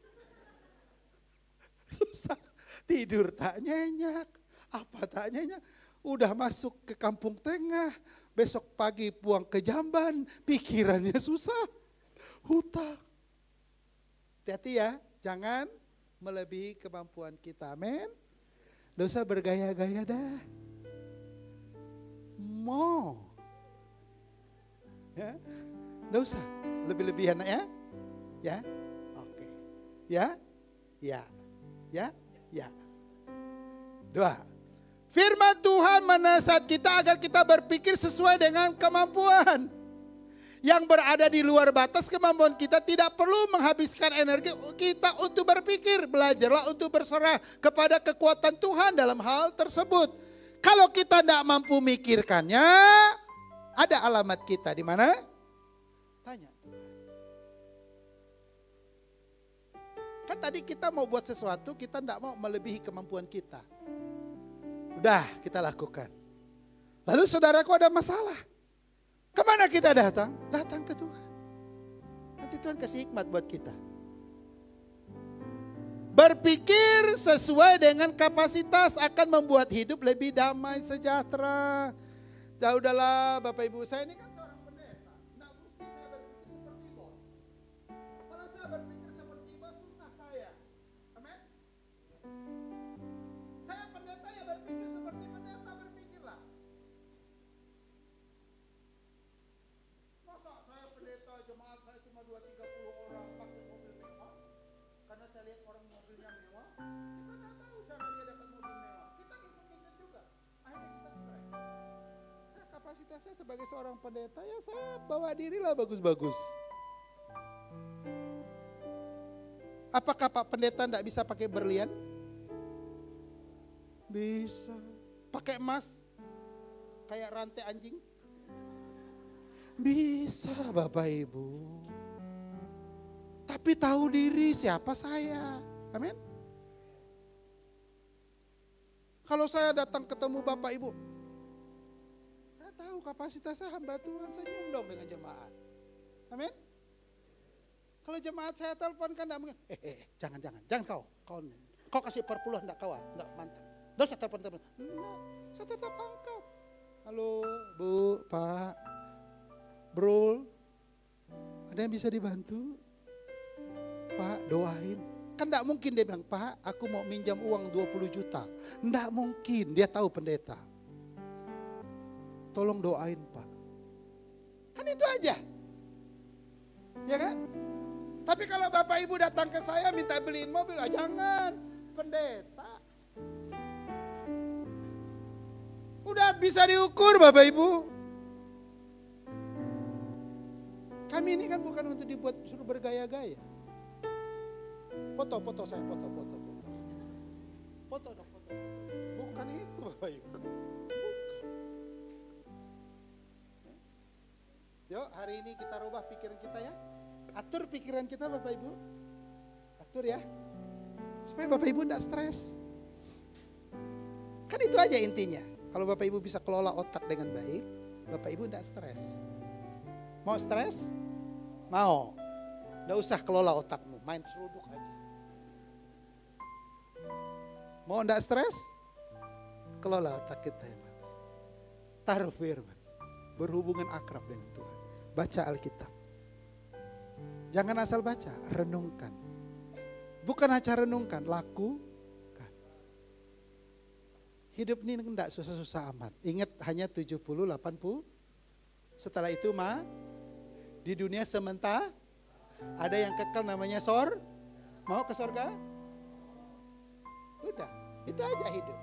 Susah, tidur tak nyenyak, apa tak nyenyak. Udah masuk ke Kampung Tengah, besok pagi pulang ke Jamban, pikirannya susah. Hutang. Hati-hati ya, jangan melebihi kemampuan kita, amin. Dosa bergaya-gaya dah. Ya, nggak usah lebih-lebihan ya. Ya, oke. Ya. Dua. Firman Tuhan menasihat kita agar kita berpikir sesuai dengan kemampuan. yang berada di luar batas kemampuan kita tidak perlu menghabiskan energi kita untuk berpikir. Belajarlah untuk berserah kepada kekuatan Tuhan dalam hal tersebut. Kalau kita tidak mampu mikirkannya, ada alamat kita di mana? Tanya. Kan tadi kita mau buat sesuatu, kita tidak mau melebihi kemampuan kita. Udah kita lakukan. Lalu saudaraku ada masalah. Kemana kita datang? Datang ke Tuhan. Nanti Tuhan kasih hikmat buat kita. Berpikir sesuai dengan kapasitas akan membuat hidup lebih damai, sejahtera. Ya udahlah Bapak Ibu, saya ini kan seorang pendeta. Nggak mesti saya berpikir seperti bos. Kalau saya berpikir seperti bos, susah saya. Amin. Saya pendeta ya berpikir seperti pendeta, berpikirlah. Masa saya pendeta, jemaat saya cuma 2-30 orang pakai mobil mewah? Karena saya lihat orang mobilnya mewah, kita nggak tahu cara dia dapat mobil mewah. Kita ikut-ikut juga. Akhirnya kita stres. Nah, kapasitasnya sebagai seorang pendeta ya saya bawa diri lah bagus-bagus. Apakah Pak Pendeta enggak bisa pakai berlian? Bisa. Pakai emas? Kayak rantai anjing? Bisa Bapak Ibu. Tapi tahu diri siapa saya. Amin. Kalau saya datang ketemu Bapak Ibu, saya tahu kapasitas saya hamba Tuhan, senyum dong dengan jemaat. Amin. Kalau jemaat saya telepon kan enggak mungkin, jangan kau kasih perpuluhan enggak kau, enggak mantap. Enggak usah telepon. Enggak, saya tetap angkat. Halo Bu, Pak, Bro, ada yang bisa dibantu? Pak, doain. Kan enggak mungkin dia bilang, Pak, aku mau minjam uang 20 juta. Enggak mungkin, dia tahu pendeta. Tolong doain Pak. Kan itu aja. Ya kan? Tapi kalau Bapak Ibu datang ke saya minta beliin mobil, jangan. Pendeta. Udah bisa diukur Bapak Ibu. Kami ini kan bukan untuk dibuat suruh bergaya-gaya. Foto saya, foto. Foto dong, foto. Bukan itu Bapak Ibu. Yuk hari ini kita rubah pikiran kita ya. Atur pikiran kita Bapak Ibu. Atur ya. Supaya Bapak Ibu tidak stres. Kan itu aja intinya. Kalau Bapak Ibu bisa kelola otak dengan baik, Bapak Ibu tidak stres. Mau stres? Mau. Tidak usah kelola otakmu, main seruduk aja. Mau tidak stres? Kelola otak kita yang bagus. Taruh firman. Berhubungan akrab dengan Tuhan. Baca Alkitab. Jangan asal baca, renungkan. Bukan hanya renungkan, lakukan. Hidup ini enggak susah-susah amat. Ingat hanya 70, 80. Setelah itu di dunia sementara ada yang kekal namanya mau ke surga? Udah, itu aja hidup.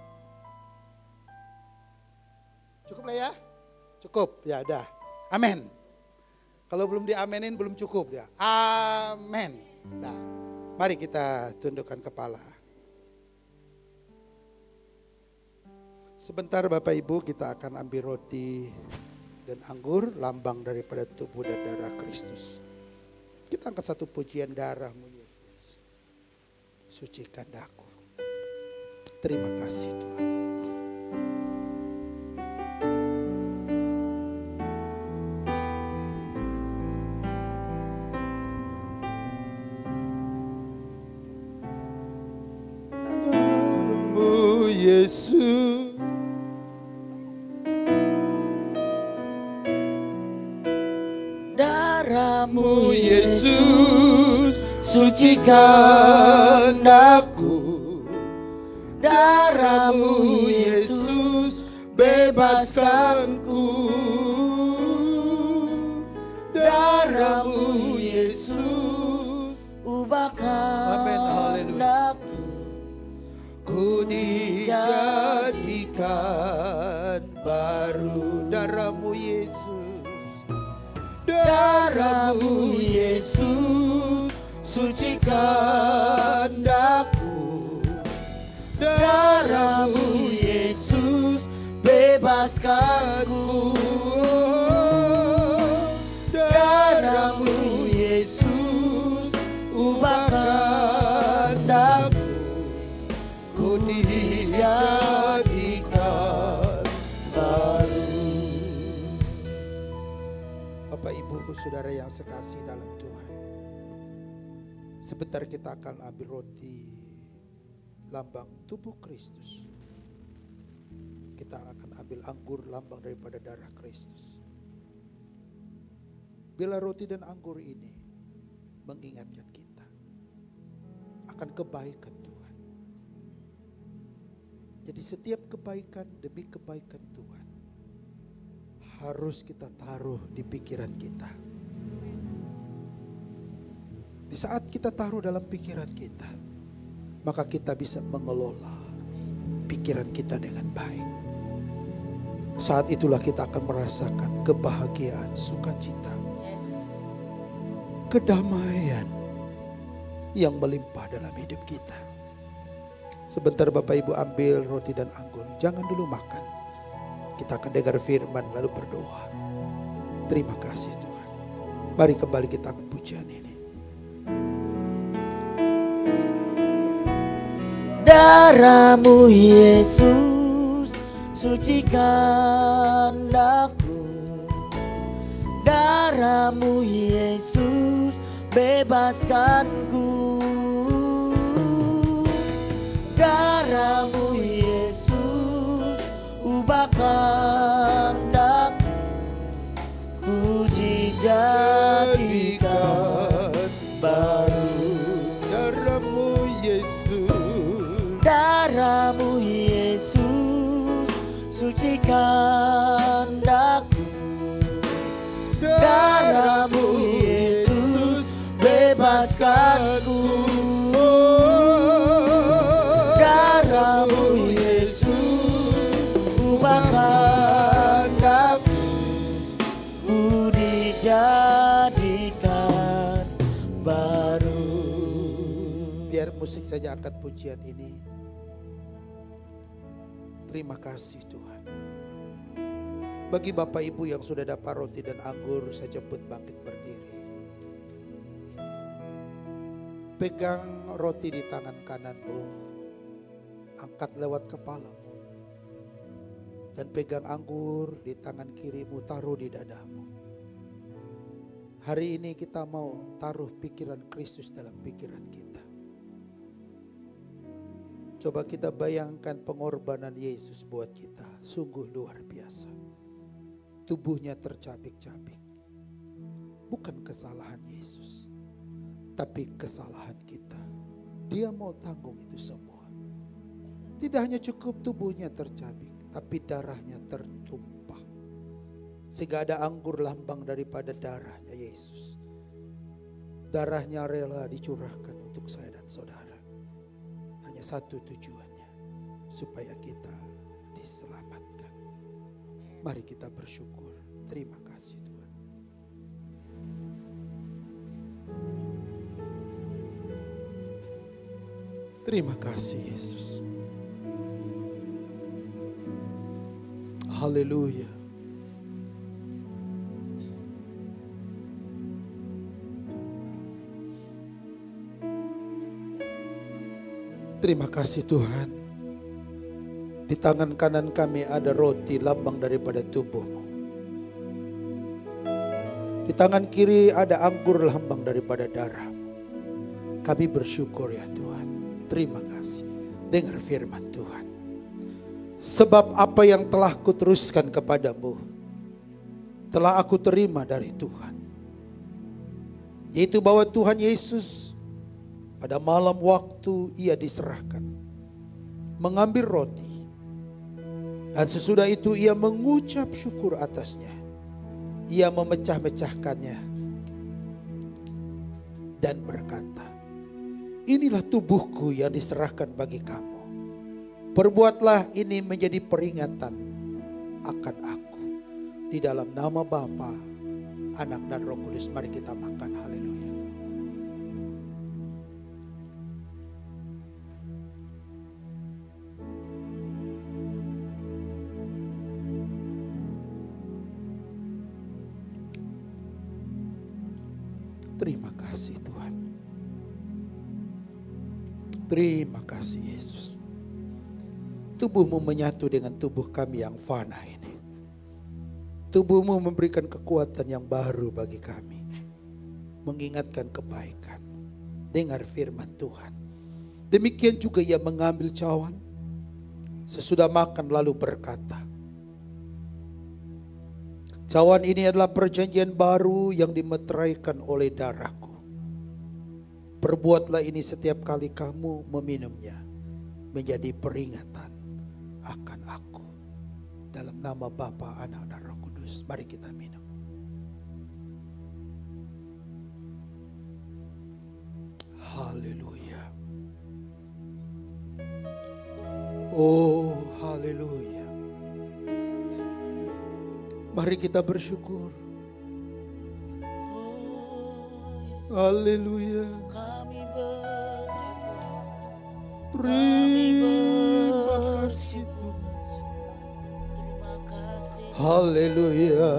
Cukup lah ya? Cukup, ya udah. Amin. Kalau belum diamenin belum cukup ya. Amin. Nah, mari kita tundukkan kepala. Sebentar Bapak Ibu kita akan ambil roti dan anggur, lambang daripada tubuh dan darah Kristus. Kita angkat satu pujian, darah-Mu Yesus. Sucikan daku. Terima kasih Tuhan. Yesus, darah-Mu Yesus, sucikan aku. Darah-Mu Yesus, bebaskanku. Darah-Mu Yesus, ubahkan aku. Ku dijadikan baru. Darah-Mu Yesus, Darah-Mu Yesus sucikan daku. Darah-Mu Yesus bebaskanku. Darah-Mu Yesus ubahkan daku. Ku dijadikan baru. Bapak Ibu Saudara yang sekasih dalam Tuhan, sebentar kita akan ambil roti lambang tubuh Kristus. Kita akan ambil anggur lambang daripada darah Kristus. Bila roti dan anggur ini mengingatkan kita akan kebaikan Tuhan. Jadi setiap kebaikan demi kebaikan Tuhan harus kita taruh di pikiran kita. Di saat kita taruh dalam pikiran kita, maka kita bisa mengelola pikiran kita dengan baik. Saat itulah kita akan merasakan kebahagiaan, sukacita, kedamaian yang melimpah dalam hidup kita. Sebentar Bapak Ibu ambil roti dan anggur, jangan dulu makan. Kita akan dengar firman lalu berdoa. Terima kasih Tuhan. Mari kembali kita angkat pujian ini. Darah-Mu Yesus sucikan daku. Darah-Mu Yesus bebaskanku. Darah-Mu Yesus ubahkan daku. Ku dijadikan baru. Darah-Mu Yesus. Darah-Mu Yesus sucikan daku. Darah-Mu Yesus bebaskanku. Darah-Mu Yesus ubahkan daku. Ku dijadikan baru. Biar musik saja angkat pujian ini. Terima kasih Tuhan. Bagi Bapak Ibu yang sudah dapat roti dan anggur, saya jemput bangkit berdiri. Pegang roti di tangan kananmu, angkat lewat kepalamu. Dan pegang anggur di tangan kirimu, taruh di dadamu. Hari ini kita mau taruh pikiran Kristus dalam pikiran kita. Coba kita bayangkan pengorbanan Yesus buat kita, sungguh luar biasa. Tubuhnya tercabik-cabik. Bukan kesalahan Yesus, tapi kesalahan kita. Dia mau tanggung itu semua. Tidak hanya cukup tubuhnya tercabik, tapi darahnya tertumpah. Sehingga ada anggur lambang daripada darahnya Yesus. Darahnya rela dicurahkan untuk saya dan saudara. Hanya satu tujuannya, supaya kita diselamatkan. Mari kita bersyukur. Terima kasih Tuhan. Terima kasih Yesus. Haleluya. Terima kasih Tuhan. Di tangan kanan kami ada roti lambang daripada tubuh-Mu. Di tangan kiri ada anggur lambang daripada darah. Kami bersyukur ya Tuhan. Terima kasih. Dengar firman Tuhan. Sebab apa yang telah kuteruskan kepadamu, telah aku terima dari Tuhan. Yaitu bahwa Tuhan Yesus pada malam waktu ia diserahkan, mengambil roti. Dan sesudah itu ia mengucap syukur atasnya. Ia memecah-mecahkannya dan berkata, inilah tubuhku yang diserahkan bagi kamu. Perbuatlah ini menjadi peringatan akan aku. Di dalam nama Bapa, Anak dan Roh Kudus. Mari kita makan. Haleluya. Terima kasih Tuhan. Terima kasih Yesus. Tubuhmu menyatu dengan tubuh kami yang fana ini. Tubuhmu memberikan kekuatan yang baru bagi kami. Mengingatkan kebaikan. Dengar firman Tuhan. Demikian juga ia mengambil cawan. Sesudah makan lalu berkata, cawan ini adalah perjanjian baru yang dimeteraikan oleh darahku. Perbuatlah ini setiap kali kamu meminumnya, menjadi peringatan akan aku. Dalam nama Bapa, Anak, dan Roh Kudus. Mari kita minum. Haleluya. Oh, haleluya. Mari kita bersyukur. Haleluya. Terima kasih Tuhan. Haleluya.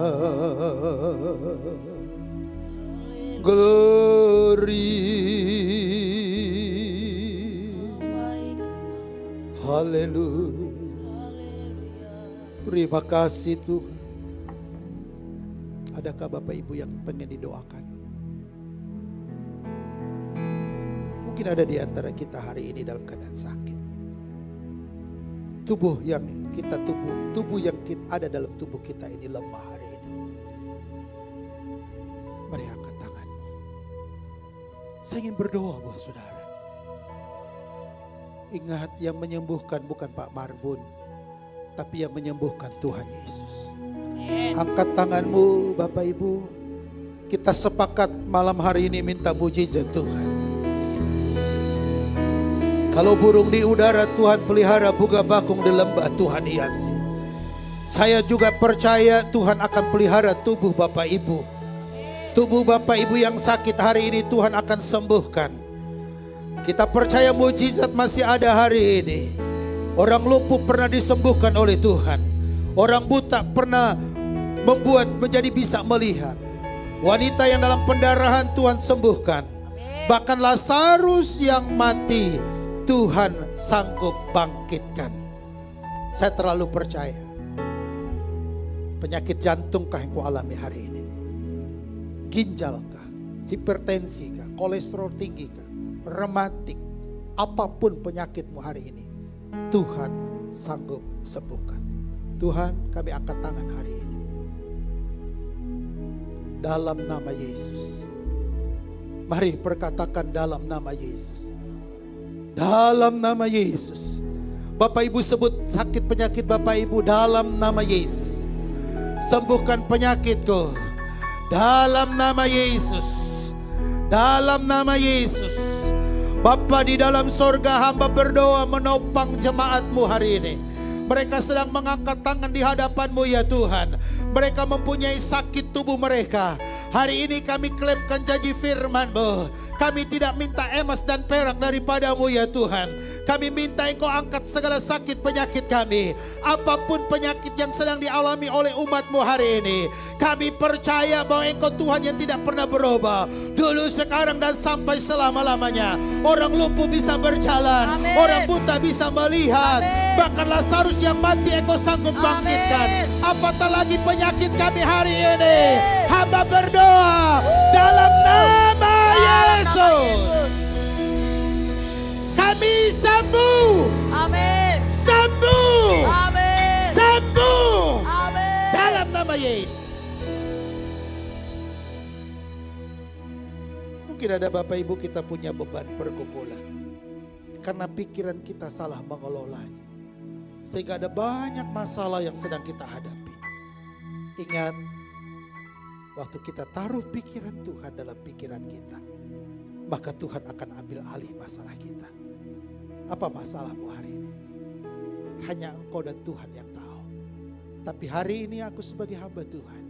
Glory. Haleluya. Terima kasih Tuhan. Adakah Bapak Ibu yang pengen didoakan? Mungkin ada di antara kita hari ini dalam keadaan sakit. Tubuh yang ada dalam tubuh kita ini lemah hari ini. Mari angkat tanganmu. Saya ingin berdoa buat saudara. Ingat, yang menyembuhkan bukan Pak Marbun, tapi yang menyembuhkan Tuhan Yesus. Angkat tanganmu Bapak Ibu. Kita sepakat malam hari ini minta mujizat Tuhan. Kalau burung di udara Tuhan pelihara, buga bakung di lembah Tuhan hiasi. Saya juga percaya Tuhan akan pelihara tubuh Bapak Ibu. Tubuh Bapak Ibu yang sakit hari ini Tuhan akan sembuhkan. Kita percaya mujizat masih ada hari ini. Orang lumpuh pernah disembuhkan oleh Tuhan. Orang buta pernah membuat menjadi bisa melihat. Wanita yang dalam pendarahan Tuhan sembuhkan. Bahkan Lazarus yang mati Tuhan sanggup bangkitkan. Saya terlalu percaya. Penyakit jantungkah yang kau alami hari ini? Ginjalkah? Hipertensikah? Kolesterol tinggikah? Rematik? Apapun penyakitmu hari ini, Tuhan sanggup sembuhkan. Tuhan, kami angkat tangan hari ini. Dalam nama Yesus. Mari perkatakan dalam nama Yesus. Dalam nama Yesus. Bapak Ibu sebut sakit penyakit Bapak Ibu dalam nama Yesus. Sembuhkan penyakitku dalam nama Yesus. Dalam nama Yesus. Bapa di dalam sorga, hamba berdoa menopang jemaatmu hari ini. Mereka sedang mengangkat tangan di hadapanmu ya Tuhan. Mereka mempunyai sakit tubuh mereka. Hari ini kami klaimkan janji firman-Mu. Kami tidak minta emas dan perak daripadamu ya Tuhan. Kami minta Engkau angkat segala sakit penyakit kami. Apapun penyakit yang sedang dialami oleh umat-Mu hari ini. Kami percaya bahwa Engkau Tuhan yang tidak pernah berubah. Dulu, sekarang, dan sampai selama-lamanya. Orang lumpuh bisa berjalan. Amin. Orang buta bisa melihat. Amin. Bahkan Lazarus yang mati Engkau sanggup bangkitkan. Apatah lagi penyakit kami hari ini. Hamba berdoa dalam nama Yesus. Kami sembuh. Amin. Sembuh. Amin. Sembuh. Amin. Dalam nama Yesus. Mungkin ada Bapak Ibu kita punya beban pergumulan. Karena pikiran kita salah mengelolanya. Sehingga ada banyak masalah yang sedang kita hadapi. Ingat, waktu kita taruh pikiran Tuhan dalam pikiran kita, maka Tuhan akan ambil alih masalah kita. Apa masalahmu hari ini? Hanya Engkau dan Tuhan yang tahu. Tapi hari ini aku sebagai hamba Tuhan,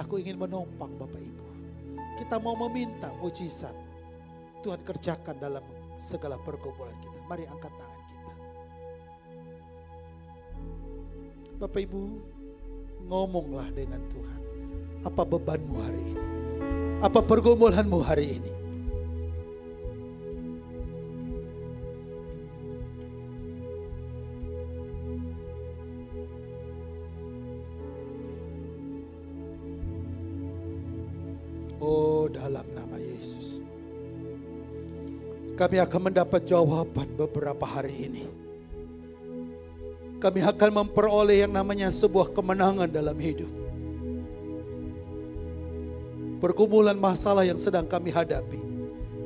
Aku ingin menopang Bapak Ibu. Kita mau meminta mujizat Tuhan kerjakan dalam segala pergumulan kita. Mari angkat tangan kita. Bapak Ibu, ngomonglah dengan Tuhan. Apa bebanmu hari ini? Apa pergumulanmu hari ini? Oh, dalam nama Yesus, kami akan mendapat jawaban beberapa hari ini. Kami akan memperoleh yang namanya sebuah kemenangan dalam hidup. Pergumulan masalah yang sedang kami hadapi,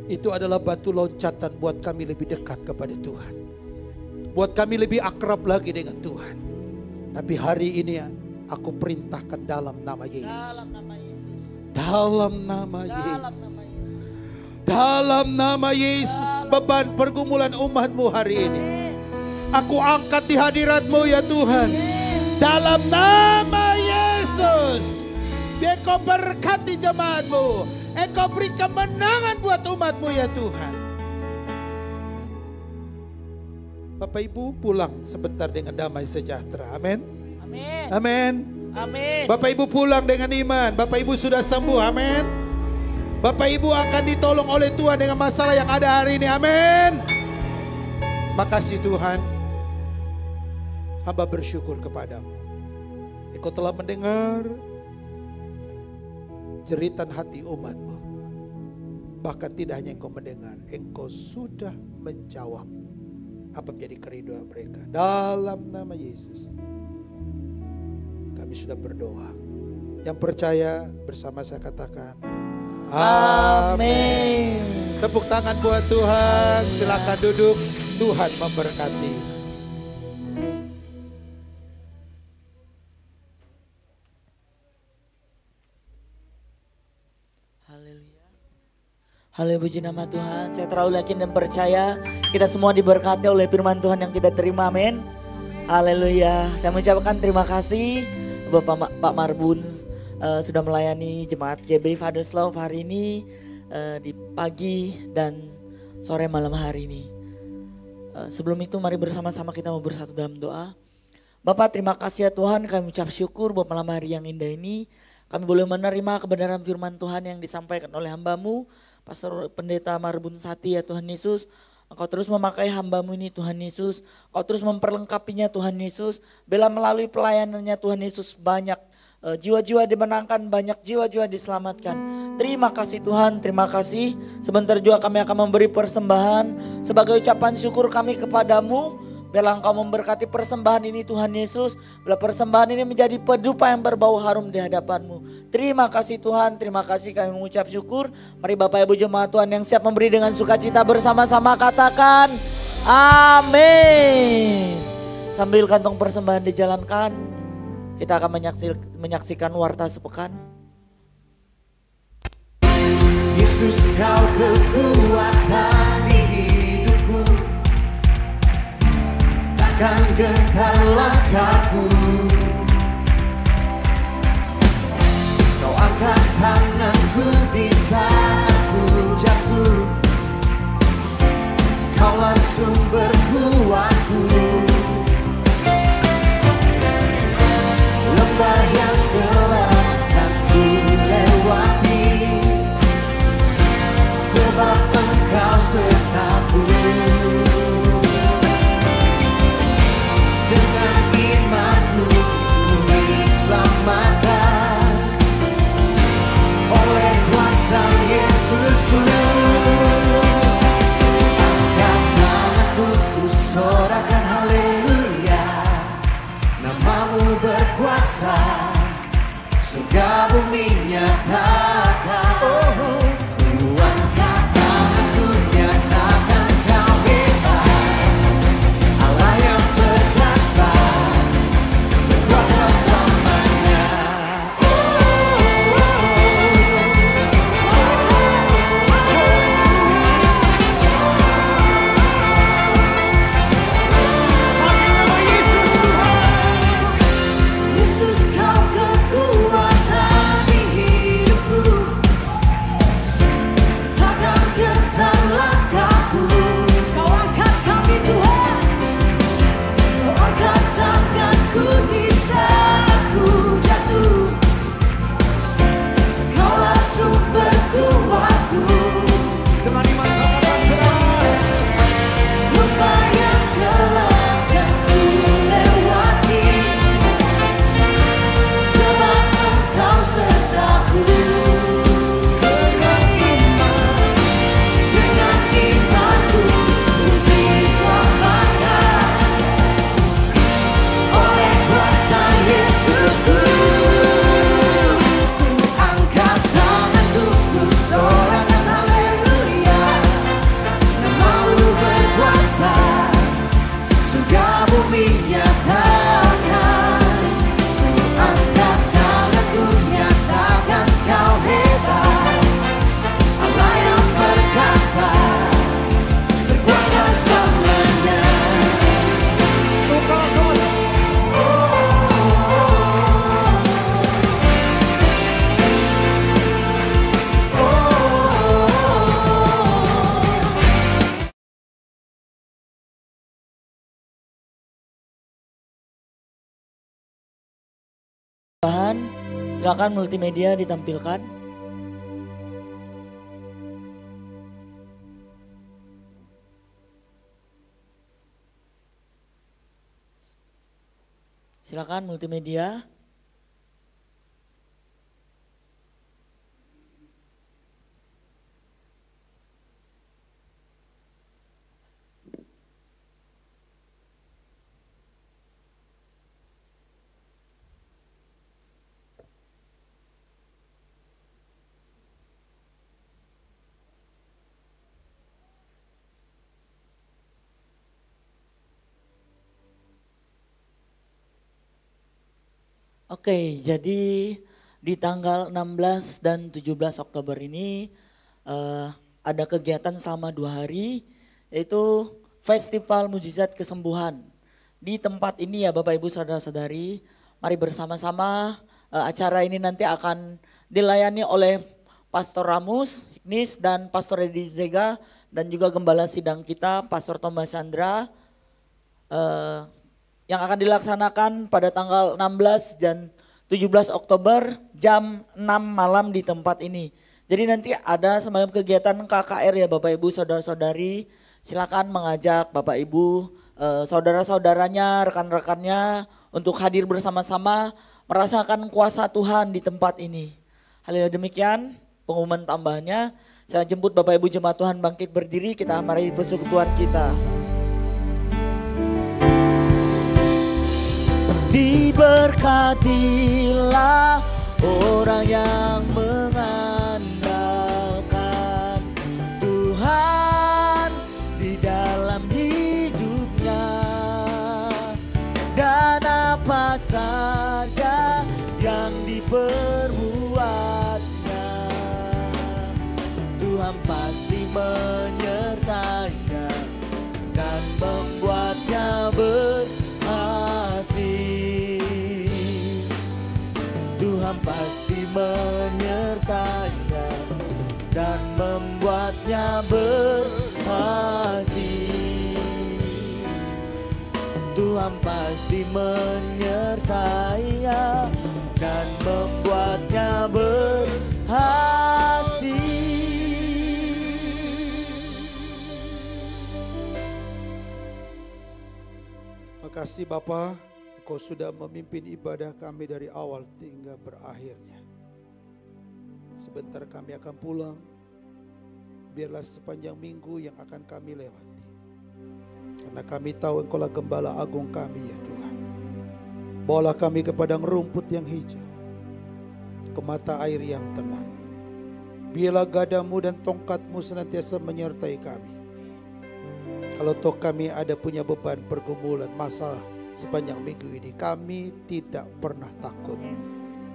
itu adalah batu loncatan buat kami lebih dekat kepada Tuhan. Buat kami lebih akrab lagi dengan Tuhan. Tapi hari ini aku perintahkan dalam nama Yesus. Dalam nama Yesus. Dalam nama Yesus, beban pergumulan umatmu hari ini aku angkat di hadirat-Mu ya Tuhan. Dalam nama Yesus, Engkau berkati jemaat-Mu. Engkau beri kemenangan buat umat-Mu ya Tuhan. Bapak Ibu pulang sebentar dengan damai sejahtera. Amin. Amin. Amin. Amin. Bapak Ibu pulang dengan iman. Bapak Ibu sudah sembuh. Amin. Bapak Ibu akan ditolong oleh Tuhan dengan masalah yang ada hari ini. Amin. Makasih Tuhan. Hamba bersyukur kepadamu. Engkau telah mendengar jeritan hati umatmu. Bahkan tidak hanya engkau mendengar, engkau sudah menjawab apa menjadi kerinduan mereka. Dalam nama Yesus kami sudah berdoa. Yang percaya bersama saya katakan amin. Tepuk tangan buat Tuhan. Silakan duduk. Tuhan memberkati. Haleluya. Haleluya, puji nama Tuhan. Saya terlalu yakin dan percaya kita semua diberkati oleh firman Tuhan yang kita terima. Amin. Haleluya. Saya mengucapkan terima kasih Pak Marbun sudah melayani jemaat GB Father's Love hari ini di pagi dan sore malam hari ini. Sebelum itu mari bersama-sama kita mau bersatu dalam doa. Bapak, terima kasih ya Tuhan, kami ucap syukur buat malam hari yang indah ini. Kami boleh menerima kebenaran firman Tuhan yang disampaikan oleh hamba-Mu, Pastor Pendeta Marbun Sati ya Tuhan Yesus. Engkau terus memakai hamba-Mu ini Tuhan Yesus. Engkau terus memperlengkapinya Tuhan Yesus. Bila melalui pelayanannya Tuhan Yesus banyak jiwa-jiwa dimenangkan, banyak jiwa-jiwa diselamatkan. Terima kasih Tuhan, terima kasih. Sebentar juga kami akan memberi persembahan sebagai ucapan syukur kami kepadamu. Bila Engkau memberkati persembahan ini Tuhan Yesus. Bila persembahan ini menjadi pedupa yang berbau harum di hadapan-Mu. Terima kasih Tuhan, terima kasih kami mengucap syukur. Mari Bapak Ibu jemaat Tuhan yang siap memberi dengan sukacita bersama-sama katakan amin. Sambil kantong persembahan dijalankan, kita akan menyaksikan warta sepekan. Yesus kau kekuatan di hidupku, takkan gentar langkahku. Kau angkat tanganku di saat ku jatuh, Kaulah sumber kuatku. Lembah yang gelap tak ku lewati, sebab Engkau sertaku. Dengan imanku ku diselamatkan oleh kuasa Yesusku. Angkat tanganku, demi nyatakan, ku angkat tanganku nyatakan kau hebat, Allah yang perkasa, berkuasa selamanya. Silakan multimedia ditampilkan. Silakan multimedia. Oke, jadi di tanggal 16 dan 17 Oktober ini ada kegiatan selama 2 hari, yaitu Festival Mujizat Kesembuhan. Di tempat ini ya Bapak Ibu Saudara-saudari, mari bersama-sama acara ini nanti akan dilayani oleh Pastor Ramus, Hiknis dan Pastor Edi Zega dan juga Gembala Sidang kita Pastor Thomas Chandra. Yang akan dilaksanakan pada tanggal 16 dan 17 Oktober jam 6 malam di tempat ini. Jadi nanti ada semacam kegiatan KKR ya Bapak Ibu Saudara-saudari. Silakan mengajak Bapak Ibu, saudara-saudaranya, rekan-rekannya untuk hadir bersama-sama merasakan kuasa Tuhan di tempat ini. Hal demikian pengumuman tambahannya. Saya jemput Bapak Ibu Jemaat Tuhan bangkit berdiri, kita mari persekutuan kita. Diberkatilah orang yang mengandalkan Tuhan di dalam hidupnya, dan apa saja yang diperbuatnya, Tuhan pasti menyertainya dan membuatnya berhasil. Tuhan pasti menyertainya dan membuatnya berhasil. Tuhan pasti menyertainya dan membuatnya berhasil. Makasih Bapa, Engkau sudah memimpin ibadah kami dari awal hingga berakhirnya. Sebentar kami akan pulang, biarlah sepanjang minggu yang akan kami lewati. Karena kami tahu Engkaulah Gembala Agung kami ya Tuhan. Bawalah kami ke padang rumput yang hijau, ke mata air yang tenang. Biarlah gadamu dan tongkatmu senantiasa menyertai kami. Kalau toh kami ada punya beban, pergumulan, masalah sepanjang minggu ini, kami tidak pernah takut.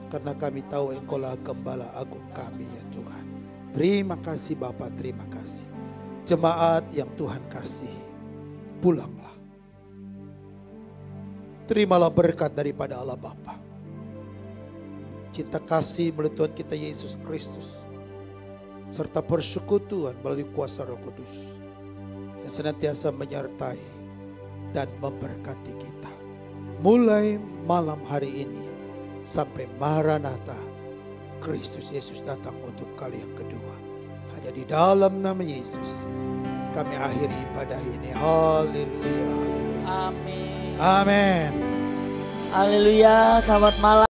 Karena kami tahu Engkaulah Gembala Agung kami ya Tuhan. Terima kasih Bapa, terima kasih. Jemaat yang Tuhan kasihi, pulanglah. Terimalah berkat daripada Allah Bapa. Cinta kasih melalui Tuhan kita Yesus Kristus, serta persekutuan melalui kuasa Roh Kudus yang senantiasa menyertai dan memberkati kita. Mulai malam hari ini sampai Maranatha, Kristus Yesus datang untuk kali yang kedua. Hanya di dalam nama Yesus kami akhiri ibadah ini. Haleluya, haleluya. Amin. Amin. Haleluya, selamat malam.